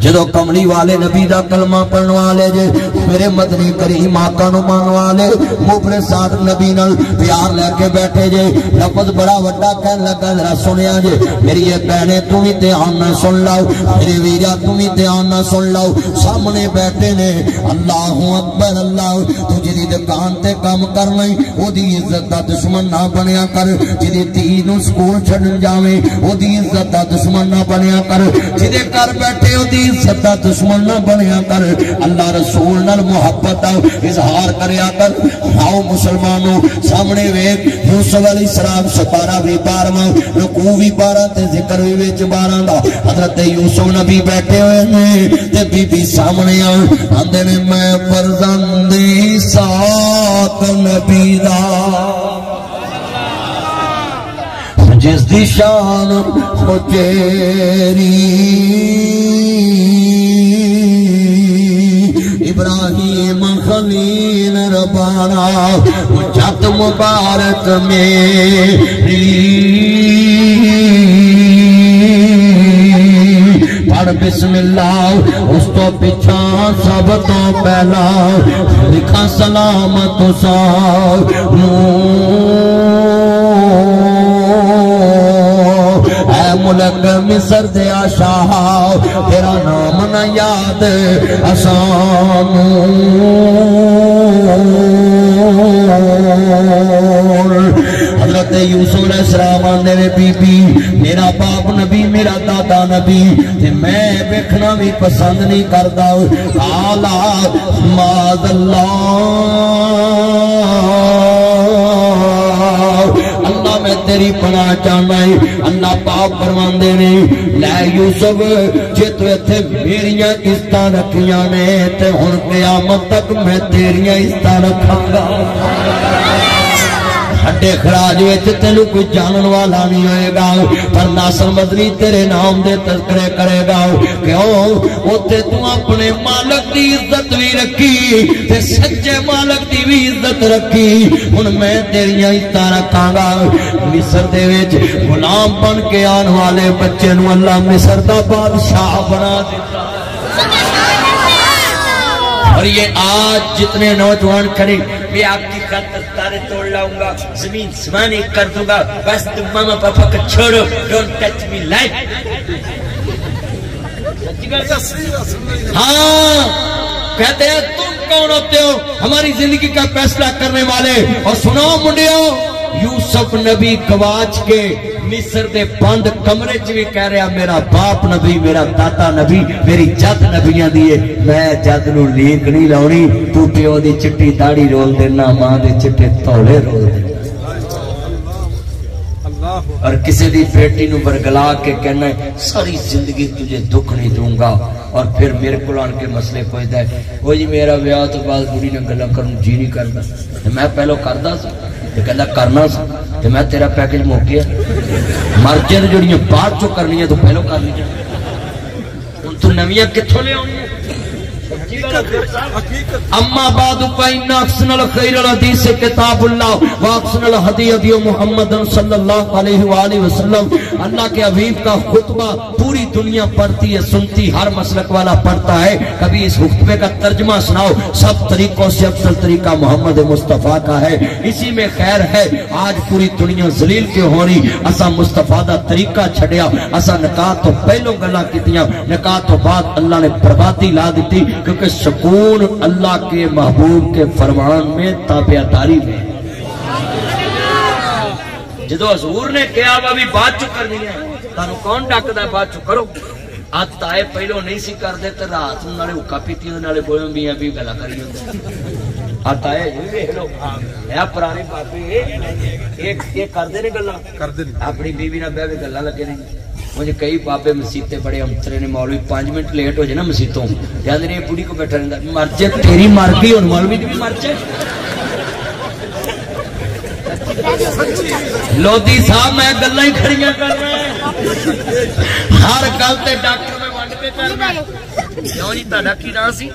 [SPEAKER 1] جدو کملی والے نبی دا کلمہ پڑھن والے جے میرے مدنی کریم آقا نو مان والے مبر ساتھ نبی نال پیار لے کے بیٹھے جے لفظ بڑا وڈا کہن لگا ذرا سنیا جے میری یہ بہنیں تم ہی دھیان نہ سن لاؤ میرے ویرا تم ہی دھیان نہ سن لاؤ سامنے بیٹھے نے اللہ اکبر اللہ تو جدی دکان تے کام کر لئی او دی عزت دا دشمن نہ بنیا کر جدی تین سکول چھڈن جاویں او دی عزت دا دشمن نہ بنیا کر جدے کر بیٹھے او دی عزت دا دشمن نہ بنیا کر اللہ رسول نال محبت دا اظہار کریا کر آؤ مسلمانوں سامنے ویکھ یوسف علیہ السلام 17 رکوع بھی 12 تے ذکر بھی وچ 12 دا حضرت یوسف نبی بیٹھے ہوئے نے تے بی بی سامنے آندے نے میں فرزندی سات نبی دا جس دی شان ہو تیری ابراہیم خلیل ربانا جت مبارک میری پڑھ بسم اللہ اس تو پچھا سب تو پہلا لکھا سلامت اے ملک مصر دیا شاہ تیرا نام نہ یاد آسان حضرت یوسف علیہ السلام آندے نے بی بی میرا باپ نبی میرا دادا نبی تے میں ویکھنا بھی پسند نہیں کردا آلا ماذ اللہ میں تیری پناہ چاہنا ہے اللہ پاک فرماندے نے لے یوسف جے تو ایتھے میریاں عزتاں رکھیاں نے تے ہن قیامت تک میں تیریاں عزتاں رکھاں گا ہڈے خراج وچ تینوں کوئی جانن والا نہیں ہوئے گا پر ناصر مدنی تیرے نام دے تذکرے کرے گا کیوں اوتے تو اپنے مالک دی عزت بھی رکھی تے سچے مالک دی بھی عزت رکھی ہن میں تیریاں عزتاں رکھاں گا مصر دے وچ غلام بن کے آن والے بچے نو اللہ مصر دا بادشاہ بنا دیتا اور یہ آج جتنے نوجوان کھڑے میں آپ کی خاطر تارے توڑ لاؤں گا زمین سمانی کر دوں گا بس تم ماما پاپا کو چھوڑو ڈونٹ ٹچ می لائف ہاں کہتے ہیں تم کون ہوتے ہو ہماری زندگی کا فیصلہ کرنے والے اور سنو منڈیو یوسف نبی گواچ کے مصر دے بند کمرے چ بھی کہہ رہا میرا باپ نبی میرا دادا نبی میری جد نبیاں دیے میں جد نو لیک نہیں لاؤنی تو پیو دی چٹی داڑھی رول دینا ماں دے چٹے تولے رول دینا اور کسی دی بیٹی نو برگلا کے کہنا ہے ساری زندگی تجھے دکھ نہیں دوں گا اور پھر میرے کو آن کے مسئلے پہنچتا ہے وہ جی میرا بیاہ تو بعد بڑی نے گلا کروں جی نہیں کرنا میں پہلو کردا سا تے کہندا کرنا سا تے میں تیرا پیکج مک گیا مرجے تے جڑیاں بعد چوں کرنیاں تو پہلو کر لیاں ہن تو نویاں کتھوں لے آونی اما بعد فإن أحسن الخير الحديث کتاب اللہ واحسن الهدي هدي محمد صلی اللہ علیہ وآلہ وسلم اللہ کے حبیب کا خطبہ پوری دنیا پڑھتی ہے سنتی ہر مسلک والا پڑھتا ہے کبھی اس خطبے کا ترجمہ سناؤ سب طریقوں سے افضل طریقہ محمد مصطفیٰ کا ہے اسی میں خیر ہے آج پوری دنیا ذلیل کیوں ہو رہی اسا مصطفیٰ دا طریقہ چھڑیا اسا نکاح تو پہلو گلا کیتیاں نکاح تو بعد اللہ نے بربادی لا دیتی کیونکہ سکون اللہ کے محبوب کے فرمان میں تابعداری میں جدو حضور نے کیا بھی بات چو کر دیا تانو کون ڈاکدا ہے بات چو کرو آت آئے پہلو نہیں سی کر دیتے رات نالے اکا پیتی نالے بولوں بھی ابھی گلا کری ہوتا آت آئے جو دیکھ لو اے پرانے باپی ایک کر دے نے گلا اپنی بیوی نہ بے گلا لگے نہیں مجھے کئی پاپے مسیطے بڑے امترے نے مولوی 5 منٹ لیٹ ہو جائے نا مسیطوں یاد نہیں پوڑی کو بیٹھا رہتا مرچے تیری مار گئی اور مولوی بھی مرچے لودھی صاحب میں گلہ ہی کھڑیاں کر رہے ہیں ہر گلتے ڈاکٹر میں وانڈ کے کر رہے ہیں کیوں جی تہاڈا کی نام سی؟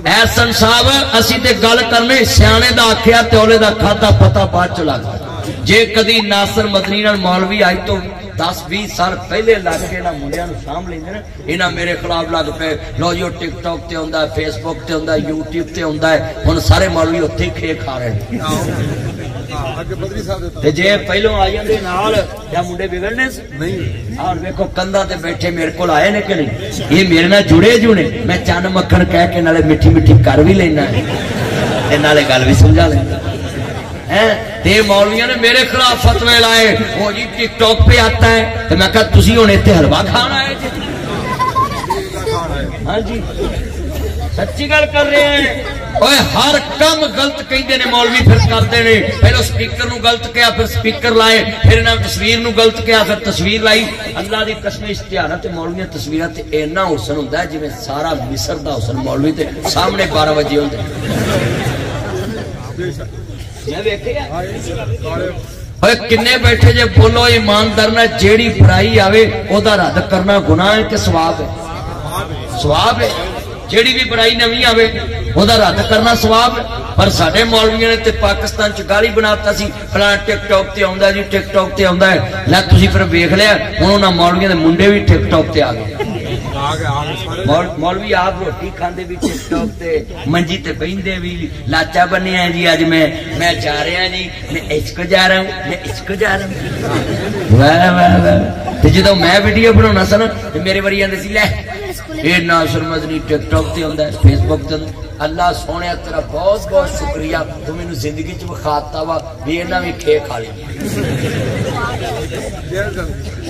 [SPEAKER 1] احسن صاحب اسی تے گل کرنے سیانے دا آکھیا تے اولے دا کھاتا پتہ بعد چ لگدا جے کدی ناصر مدنی نال مولوی آئی تو 10-20 سال پہلے لگ کے انہاں منڈیاں نوں سام لیندے نا انہاں میرے خلاف لگ پے لو جو ٹک ٹاک تے ہوندا ہے فیس بک تے ہوندا ہے یوٹیوب تے ہوندا ہے ہن سارے مولوی اوتھے ہی کھے کھا رہے ہیں تے جے پہلوں آ جاندے نال یا منڈے بگڑنے نہیں اور دیکھو کندا تے بیٹھے میرے کول آئے نے کہ نہیں یہ میرے نال جڑے میں چن مکھن کہہ کے نالے میٹھی میٹھی کر بھی لینا تے نالے گل بھی سمجھا لینا تے مولویاں نے میرے خلاف فتوے لائے وہ جی ٹک ٹاک پہ آتا ہے تو میں کہا تسی ہن ایتھے حلوہ کھانا ہے جی ہاں جی سچی گل کر رہے ہیں اوے ہر کم غلط کہندے نے مولوی پھر کرتے نے پہلو سپیکر نو غلط کہا پھر سپیکر لائے پھر انہاں تصویر نو غلط کہا پھر تصویر لائی اللہ دی قسم اشتہارات تے مولویاں تصویراں تے اینا حسن ہوندا ہے جویں سارا مصر دا حسن مولوی تے سامنے 12 بجے ہوندے میں ویکھیا اوے کنے بیٹھے جے بولو ایماندار نہ جیڑی برائی آوے او دا رد کرنا گناہ ہے کہ ثواب ہے ثواب ہے جیڑی بھی برائی نویں آوے او دا رد کرنا ثواب ہے پر ساڈے مولویاں نے تے پاکستان چ گالی بناتا سی فلاں ٹک ٹاک تے آوندا جی ٹک ٹاک تے آوندا ہے لے تسی پھر ویکھ لیا ہن انہاں مولویاں دے منڈے بھی ٹک ٹاک تے آ گئے مولوی آپ روٹی کھاندے بھی ٹک ٹاک تے منجی تے بیندے بھی لاچا بنے ہیں جی اج میں جا رہا جی میں عشق جا رہا ہوں میں عشق جا رہا ہوں واہ واہ واہ تے جدوں میں ویڈیو بناونا سا نا تے میرے وری آندے سی لے اے ناصر مدنی ٹک ٹاک تے ہوندا ہے فیس بک تے اللہ سونے تیرا بہت بہت شکریہ تو مینوں زندگی چ وکھاتا وا بھی انہاں وی کھے کھا لی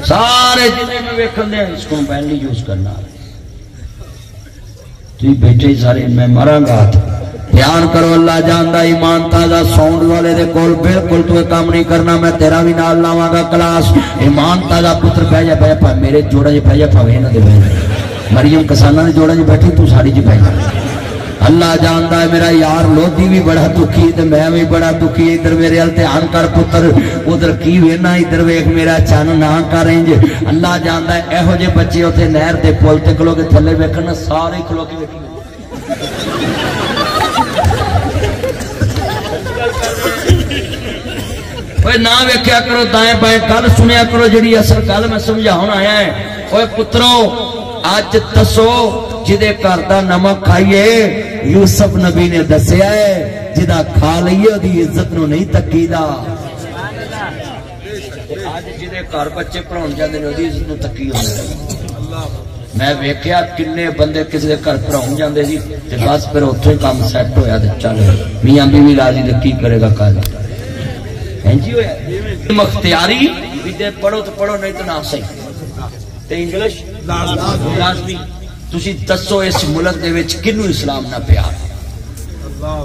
[SPEAKER 1] سارے جنے میں ویکھن دے اس کو پہلی یوز کرنا تھی بیٹھے سارے میں مراں گا دھیان کرو اللہ جاندا ایمان تازہ ساؤنڈ والے دے کول بالکل تو کام نہیں کرنا میں تیرا بھی نال لاواں گا کلاس ایمان تازہ پتر پہ جا میرے جوڑا جے پہ جا پھاوے نہ دے مریم کسانہ نے جوڑا جے بیٹھی تو ساڑی جے پہ جا اللہ جانتا ہے میرا یار لودھی بھی بڑا دکھی تے میں بھی بڑا دکھی ادھر میرے ال دھیان کر پتر ادھر کی وینا ادھر ویکھ میرا چن نہ کریں جے اللہ جانتا ہے ایہو جے بچے اوتھے نہر دے پل تے کھلو کے تھلے ویکھن سارے کھلو کے ویکھی اوے نہ ویکھیا کرو دائیں بائیں گل سنیا کرو جڑی اصل گل میں سمجھاون آیا ہے اوے پترو اج دسو جدے گھر دا نمک کھائیے یوسف نبی نے دسیا ہے جدا کھا لئیے دی عزت نو نہیں تکیدا اج جدے گھر بچے پڑھاون جاندے نے دی عزت نو تکی ہوندا میں ویکھیا کنے بندے کسی دے گھر پڑھاون جاندے سی تے بس پھر اوتھے کام سیٹ ہویا تے چل میاں بیوی راضی تے کی کرے گا قاضی ہیں جی ہویا مختیاری بھی تے پڑھو تو پڑھو نہیں تو نہ صحیح تے انگلش لازمی تسی دسو اس ملک دے وچ کنوں اسلام نہ پیار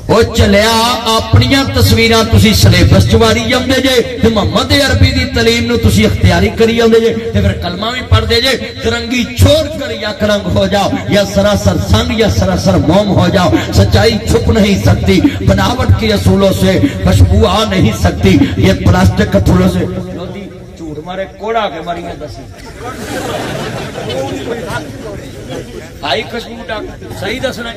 [SPEAKER 1] او چلیا اپنیاں تصویراں تسی سلیبس چ واری جاندے جے تے محمد عربی دی تعلیم نو تسی اختیاری کری جاندے جے تے پھر کلمہ بھی پڑھ دے جے رنگی چھوڑ کر یا کرنگ ہو جاؤ یا سراسر سنگ یا سراسر موم ہو جاؤ سچائی چھپ نہیں سکتی بناوٹ کے اصولوں سے خوشبو آ نہیں سکتی یہ پلاسٹک کے پھولوں سے جھوٹ مارے کوڑا کے ماری دسی آئی خوشبو صحیح دسنا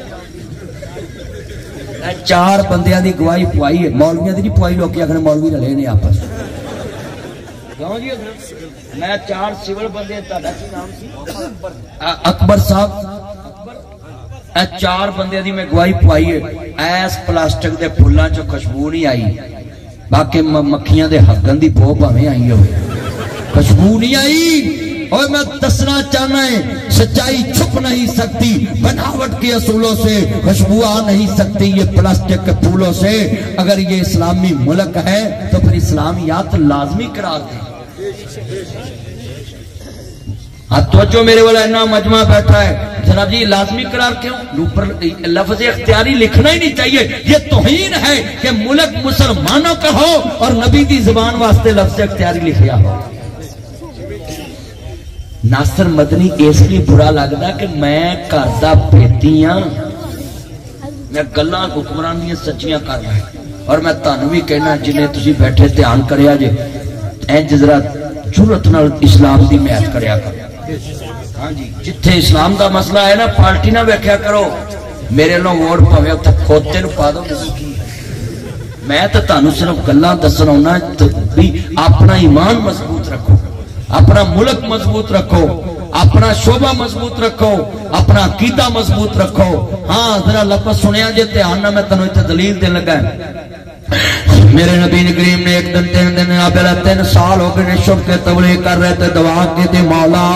[SPEAKER 1] چار بندیاں دی گواہی پوائی ہے مولویاں دی نہیں پوائی لوگ آخر مولوی رلے نے آپس میں چار سول بندے اکبر صاحب چار بندے دی میں گواہی پوائی ہے ایس پلاسٹک دے پھلاں چ خوشبو نہیں آئی باقی مکھیاں دے ہگن دی بو بھاویں آئی ہوئے خوشبو نہیں آئی اور میں دسنا چاہنا ہے سچائی چھپ نہیں سکتی بناوٹ کے اصولوں سے خوشبو آ نہیں سکتی یہ پلاسٹک کے پھولوں سے اگر یہ اسلامی ملک ہے تو پھر اسلامیات لازمی قرار دیں توجہ میرے والا اتنا مجمع بیٹھا ہے جناب جی لازمی قرار کیوں لفظ اختیاری لکھنا ہی نہیں چاہیے یہ توہین ہے کہ ملک مسلمانوں کا ہو اور نبی دی زبان واسطے لفظ اختیاری لکھیا ہو ناصر مدنی اس لیے برا لگتا کہ میں کردا پیتی ہاں میں گلاں حکمران دی سچیاں کر رہا اور میں تانوں بھی کہنا جنہیں تسی بیٹھے دھیان کریا جے اے جذرا جرأت نال اسلام دی محنت کریا کر ہاں جی جتھے اسلام دا مسئلہ ہے نا پارٹی نہ ویکھیا کرو میرے لو ووٹ پوے اتنے کھوتے نو پا دو میں تو تانوں صرف گلاں دسن آنا بھی اپنا ایمان مضبوط رکھو اپنا ملک مضبوط رکھو اپنا شعبہ مضبوط رکھو اپنا عقیدہ مضبوط رکھو ہاں ذرا لفظ سنیا جے دھیان نہ میں تانوں اتنے دلیل دین لگا میرے نبی کریم نے ایک دن 3 دن پہلا 3 سال ہو گئے شب کے تبلیغ کر رہے تھے دعا کی تھی مولا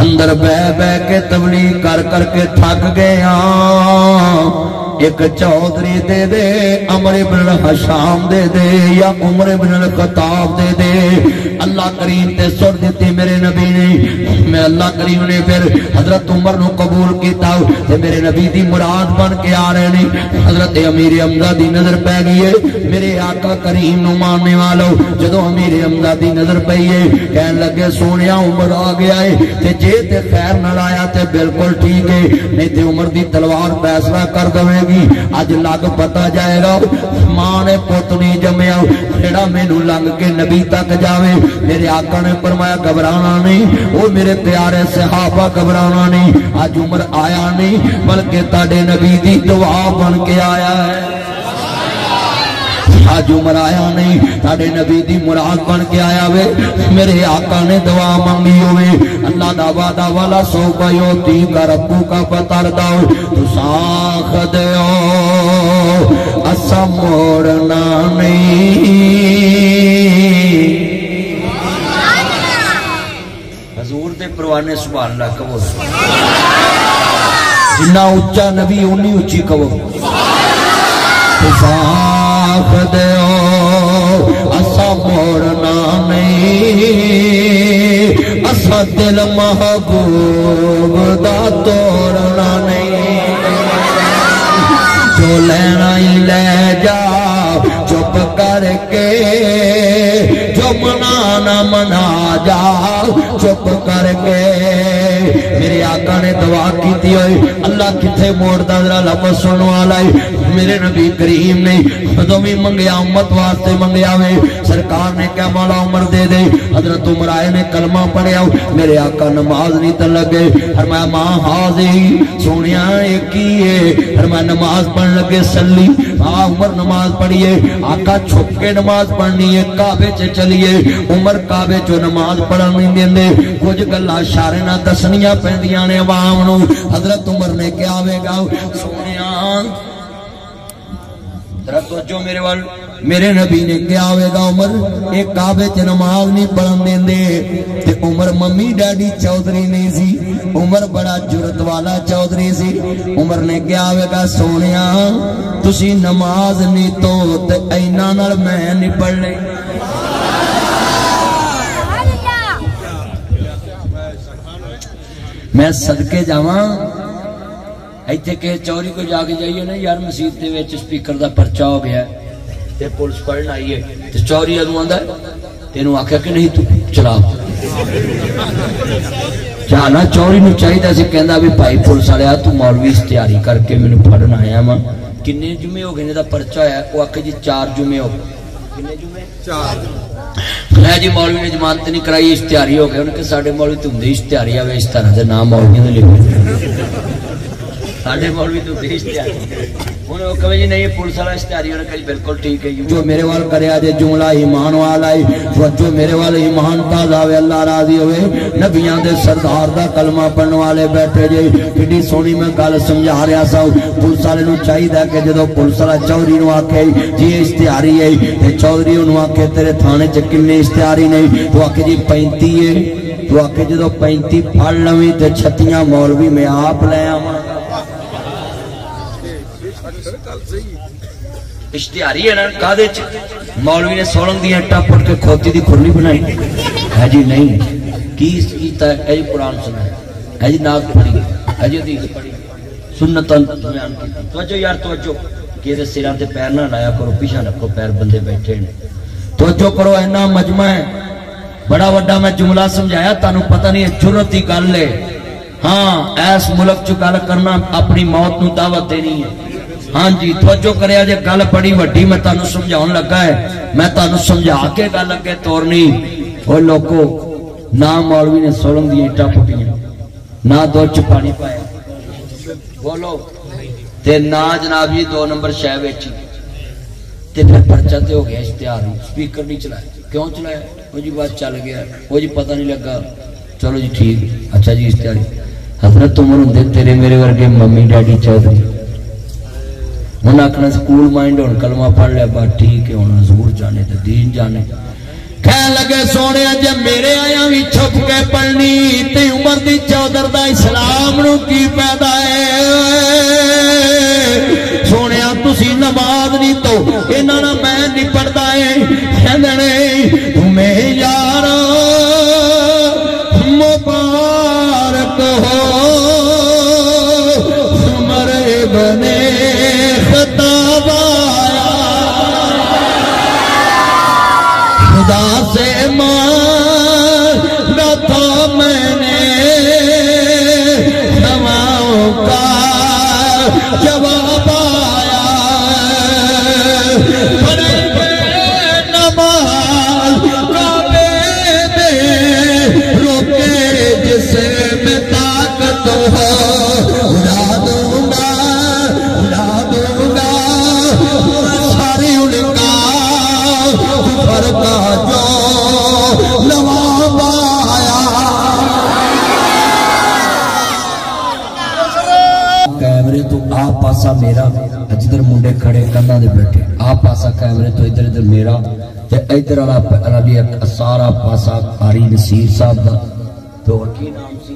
[SPEAKER 1] اندر بہ بہ کے تبلیغ کر کر کے تھک گئے ایک چودھری دے دے عمر بن الحشام دے دے یا عمر بن الخطاب دے دے اللہ کریم تے سر دیتی میرے نبی نے میں اللہ کریم نے پھر حضرت عمر نو قبول کیتا تے میرے نبی دی مراد بن کے آ رہے نے حضرت امیر حمزہ دی نظر پہ گئی ہے میرے آقا کریم نو ماننے والو جدو امیر حمزہ دی نظر پئی ہے کہن لگے سونیا عمر آ گیا ہے تے جے تے خیر نہ لایا تے بالکل ٹھیک ہے نہیں تے عمر دی تلوار فیصلہ کر دے اج لگ پتا جائے گا ماں نے پوت نہیں جمیا جڑا مینو لنگ کے نبی تک جاوے میرے آقا نے فرمایا گھبرانا نہیں وہ میرے پیارے صحابہ گھبرانا نہیں اج عمر آیا نہیں بلکہ تاڑے نبی دی دعا بن کے آیا ہے آج عمر آیا نہیں تاڑے نبی دی مراد بن کے آیا وے میرے آقا نے دعا مانگی ہوئے اللہ دا وعدہ والا سوف یوتی کا ربو کا پتر داؤ تو ساخ دیو اسا موڑنا نہیں حضور دے پروانے سبحان اللہ کہو جنہ اچھا نبی انہی اچھی کہو ساخ دیو اسا موڑنا نہیں اسا دل محبوب دا توڑنا نہیں جو لینا ہی لے جا چپ کر کے جو منانا منا جا چپ کر کے میرے آقا نے دعا کی تھی ہوئی اللہ کتھے موڑ دا ذرا لفظ سنو آلائی میرے نبی کریم نے دومی منگیا امت واسطے منگیا ہوئے سرکار نے کیا مولا عمر دے دے حضرت عمر آئے نے کلمہ پڑھیا میرے آقا نماز نہیں تر لگے فرمایا ماں حاضی سونیا ایک ہی ہے فرمایا نماز پڑھ لگے سلی ہاں عمر نماز پڑھیے آقا چھپ کے نماز پڑھنی ہے کعبے چے چلیے عمر کعبے چو نماز پڑھن نہیں دیں دے کچھ گلہ اشارے نہ دسنیاں پہندیاں نے عوام نو حضرت عمر نے کیا ہوئے گا سونیا ذرا توجہ میرے وال میرے نبی نے کیا ہوئے گا عمر ایک کعبے چ نماز نہیں پڑھن دیں دے تے عمر ممی ڈیڈی چودھری نہیں سی عمر بڑا جرت والا چودھری سی عمر نے کیا ہوئے گا سونیا تسی نماز نہیں تو تے اینا نال میں نہیں پڑھ لے میں صدقے جاواں ایتھے کہ چوری کو جا کے جائیے نا یار مسجد دے وچ سپیکر دا پرچہ ہو گیا تے پولیس پڑھن آئی ہے تے چوری ادو آندا تینوں آکھیا کہ نہیں تو چلا جانا چوری نو چاہیے سی کہندا بھی بھائی پولیس والیا تو مولوی تیاری کر کے مینوں پھڑن آیا وا کنے جمعے ہو گئے نے دا پرچہ ہے وہ آکھے جی 4 جمعے ہو گئے کنے جمعے 4 ہے جی مولوی نے جماعت نہیں کرائی اشتہاری ہو گئے انہوں نے کہ ساڑھے مولوی تو ہوں اشتہاری آوے اس طرح سے نام مولوی نے لکھے ساڑھے مولوی تو اشتہاری انہوں نے کہا جی نہیں پولیس والا اشتہاری انہوں نے کہا جی بالکل ٹھیک ہے جو میرے وال کرے آجے جملہ ایمان والا ہی جو میرے وال ایمان تازہ ہوئے اللہ راضی ہوئے نبیان دے سردار دا کلمہ پڑھنے والے بیٹھے جے کڈی سونی میں گل سمجھا رہا سا پولیس والے نو چاہیے کہ جدو پولیس والا چودھری نو آکھے جی اشتہاری ہے تے چودھری نو آکھے تیرے تھانے چ کنے اشتہاری نہیں تو آکھے جی 35 ہے تو آکھے جدو 35 پڑھ لویں تے 36 مولوی میں آپ لے آواں اشتہاری ہے نا کادے چ مولوی نے سولنگ دی اٹا پٹ کے کھوتی دی کھرلی بنائی ہے جی نہیں کی کیتا ہے جی قرآن سنا ہے جی ناز پڑھی ہے جی حدیث پڑھی سنت بیان کی توجہ یار توجہ کہ دے سراں تے پیر نہ لایا کرو پیچھے رکھو پیر بندے بیٹھے نے توجہ کرو اینا مجمع ہے بڑا وڈا میں جملہ سمجھایا تانوں پتہ نہیں ہے جرت دی گل ہے ہاں ایس ملک چ گل کرنا اپنی موت نو دعوت دینی ہے ہاں جی توجہ کریا جے گل بڑی وڈی میں تانوں سمجھاون لگا ہے میں تانوں سمجھا کے گل اگے تورنی او لوکو نہ مولوی نے سولن دی اٹا پٹیاں نہ دودھ چ پانی پایا بولو تے نہ جناب جی 2 نمبر شے ویچی تے پھر پرچہ تے ہو گیا اشتہار سپیکر نہیں چلایا کیوں چلایا وہ جی بات چل گیا وہ جی پتہ نہیں لگا چلو جی ٹھیک اچھا جی اشتہار حضرت عمر ہوندے تیرے میرے ورگے ممی ڈیڈی چودھری انہاں آکھنا سکول مائنڈ ہن کلمہ پڑھ لیا بات ٹھیک ہے ہن حضور جانے تے دین جانے کہنے لگے سونے جے میرے آیا بھی چھپ کے پڑھنی تے عمر دی چودھر دا اسلام نو کی پیدا ہے سونے تسی نماز نہیں تو انہاں نہ میں نہیں پڑھدا ہے کہندے تمہیں یار مبارک ہو عمر ابن خطاب خدا سے مانگا تھا میں نے دعاؤں کا جواب آیا پڑھیں گے نماز کعبے میں روکے جس میں طاقت ہو اڑا دوں گا ساری ان کا کفر کا جو نواب آیا کیمرے تو آ پاسا میرا جدھر منڈے کھڑے کندھاں دے بیٹھے آ پاسا کیمرے تو ادھر ادھر میرا تے ادھر والا بھی سارا پاسا قاری نصیر صاحب دا تو کی نام سی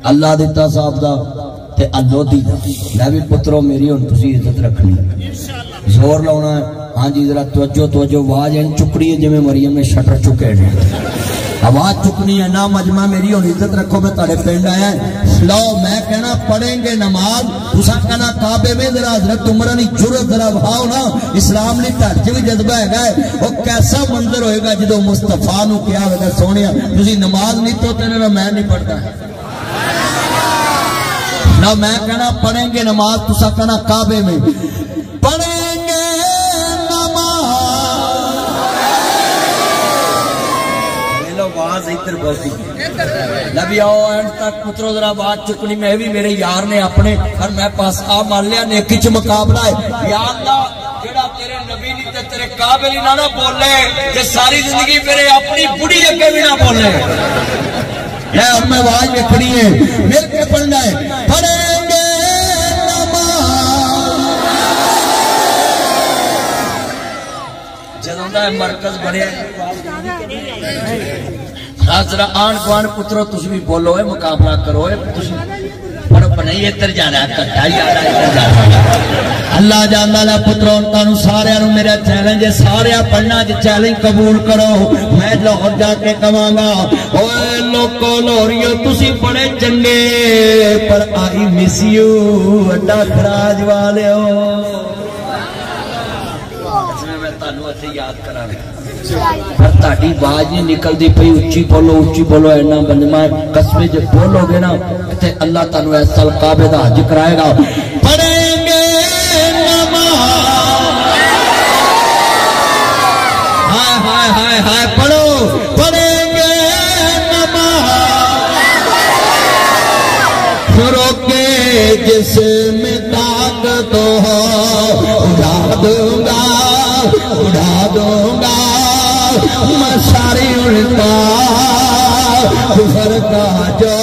[SPEAKER 1] اللہ دیتا صاحب دا تے الودی دا میں بھی پترو میری ہن تسی عزت رکھنی زور لاؤنا ہے ہاں جی ذرا توجہ آواز ان چکڑی ہے جی میں مریم نے شٹر چکے ہیں آواز چکنی ہے نہ مجمع میری اور عزت رکھو میں تارے پینڈ آیا ہے لو میں کہنا پڑھیں گے نماز تسا کہنا کعبے میں ذرا حضرت عمر نے جرأت ذرا بھاؤ نا اسلام نے تھٹ بھی جذبہ ہے گا وہ کیسا منظر ہوئے گا جدو مصطفیٰ نو کیا ہوگا سونیا تسی نماز نہیں تو تیرے میں نہیں پڑھتا ہے نہ میں کہنا پڑھیں گے نماز تسا کہنا کعبے میں پڑھیں گے نماز لو باز ادھر بولتی نبی آؤ اینڈ تک پترو ذرا بات چکنی میں بھی میرے یار نے اپنے اور میں پاس آ مان لیا نیکی چ مقابلہ ہے یا اللہ جڑا تیرے نبی نہیں تے تیرے قابل نہ نہ بولے کہ ساری زندگی میرے اپنی بڑھی اگے بھی نہ بولے ہے اب میں آواز لکھنی ہے مل کے پڑھنا ہے پڑھیں گے نماز جدوں دا مرکز بڑھیا ذرا آن گوان پترو تسی بھی بولو ہے مقابلہ کرو ہے تسی پڑھو پڑھنی اتر جانا ہے کٹھا یاد ہے اللہ جاندہ لہ پترو انتانو سارے انو میرا چیلنج ہے سارے پڑھنا جی چیلنج قبول کرو میں لاہور جا کے کمانگا اوے لوکو لوریو تسی پڑھے چنگے پر آئی مسیو اڈا خراج والے ہو میں تانو اسے یاد کرا رہا پر تاڑی باج نہیں نکل دی پئی اچھی بولو اینا بندمائے قسمیں جب بولو گے نا تے اللہ تانو ایسا القابے دا حج کرائے گا پڑھیں گے نماز ہائے پڑھو پڑھیں گے نماز روکے جس میں طاقت ہو اڑا دوں گا میں ساری الٹا کفر کا جو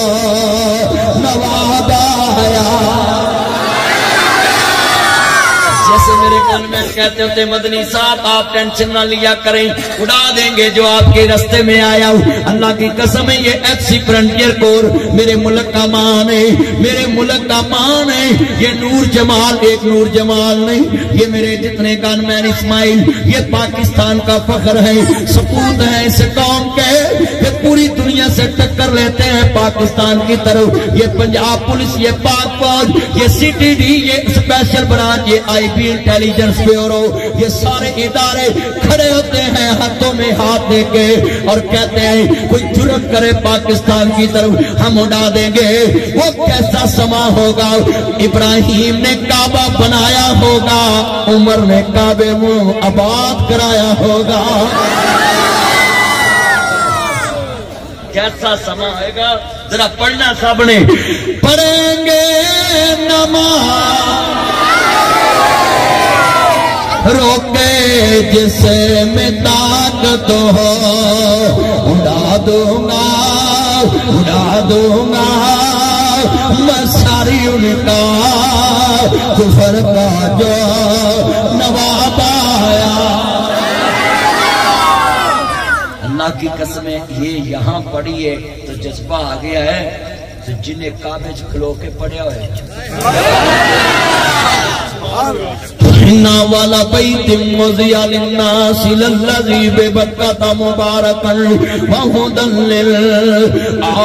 [SPEAKER 1] نواب آیا جیسے میرے کان میں کہتے ہوتے مدنی صاحب آپ ٹینشن نہ لیا کریں اڑا دیں گے جو آپ کے رستے میں آیا ہوں اللہ کی قسم ہے یہ ایف سی فرنٹیئر کور میرے ملک کا مان ہے میرے ملک کا مان ہے یہ نور جمال ایک نور جمال نہیں یہ میرے جتنے گن مین اسماعیل یہ پاکستان کا فخر ہے سپوت ہے اس قوم کے کہ پوری دنیا سے ٹکر کر لیتے ہیں پاکستان کی طرف. یہ پنجاب پولیس، یہ پاک فوج، یہ CTD، یہ اسپیشل برانچ، یہ IB انٹیلیجنس بیورو، یہ سارے ادارے کھڑے ہوتے ہیں ہاتھوں میں ہاتھ دے کے اور کہتے ہیں کوئی جرم کرے پاکستان کی طرف ہم اڑا دیں گے. وہ کیسا سما ہوگا؟ ابراہیم نے کعبہ بنایا ہوگا، عمر نے کعبے میں آباد کرایا ہوگا. کیسا سما ہوئے گا؟ ذرا پڑھنا سب نے. پڑھیں گے نماز روکے جسے میں طاقت ہو، اڑا دوں گا میں ساری ان کا کفر کا جو نواب آیا. اللہ کی قسمیں یہ یہاں پڑھی ہے تو جذبہ آ گیا ہے تو جنہیں کعبے کھلو کے پڑھے ہوئے. اِنَّا وَلَا بَيْتٍ وُضِعَ لِلنَّاسِ لَلَّذِي بِبَكَّةَ مُبَارَكًا وَهُدًى لِّلْعَالَمِينَ.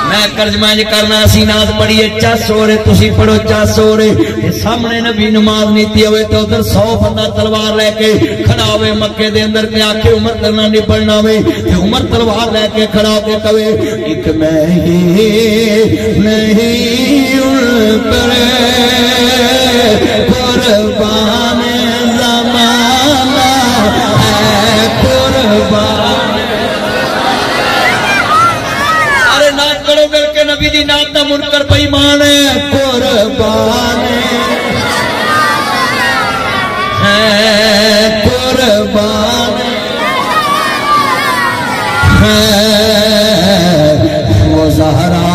[SPEAKER 1] میں ترجمہ کرنا سی ناز پڑھیے چس ہو رہے تسی پڑھو چس ہو رہے. سامنے نبی نماز نیتی ہوئے تو ادھر 100 بندہ تلوار لے کے کھڑا ہوئے مکے دے اندر پہ آکے عمر کرنا نہیں پڑھنا ہوئے کہ عمر تلوار لے کے کھڑا ہو کے کہے ایک میں ہی نہیں کرے قربان زمانہ ہے قربان. نبی دی نام دا منکر بے ایمان ہے قربان ہے قربان ہے وہ زہرا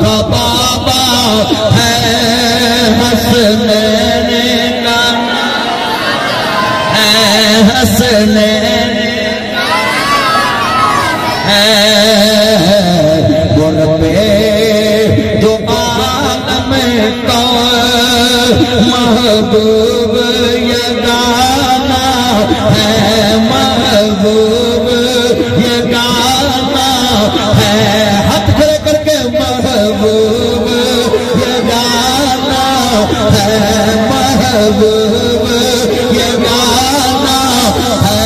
[SPEAKER 1] کا بابا ہے حسنین کا ہے حسنین ہے دو عالم کا محبوب یگانا ہے محبوب یگانا ہے. ہاتھ کھڑے کر کے محبوب یگانا ہے محبوب یگانا ہے.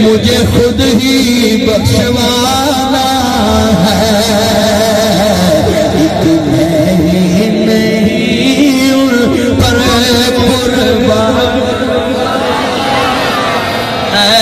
[SPEAKER 1] مجھے خود ہی بخشوانا ہے ایک نہیں پر قربان ہے.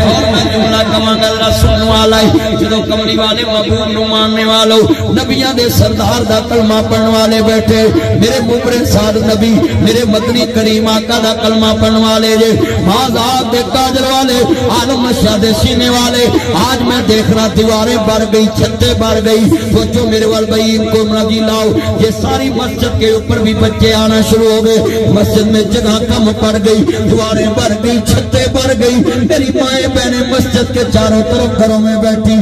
[SPEAKER 1] اور میں جملہ کماں گا ذرا سننے والا ہے جدو کملی والے محبوب نو ماننے والوں نبیاں دے سردار دا کلمہ پڑھنے والے بیٹھے میرے مبرے سعد نبی میرے مدنی کریم آقا دا کلمہ پڑھنے والے جے مازاد دے کاجر والے عالم مشاہ دے سینے والے. آج میں دیکھ رہا دیواریں بڑھ گئی چھتے بڑھ گئی سوچو میرے وال بھائی ان کو مناجی لاؤ. یہ ساری مسجد کے اوپر بھی بچے آنا شروع ہو گئے مسجد میں جگہ کم پڑ گئی دیواریں بڑھ گئی چھتے بڑھ گئی. میری مائیں بہنیں مسجد کے چاروں طرف گھروں میں بیٹھی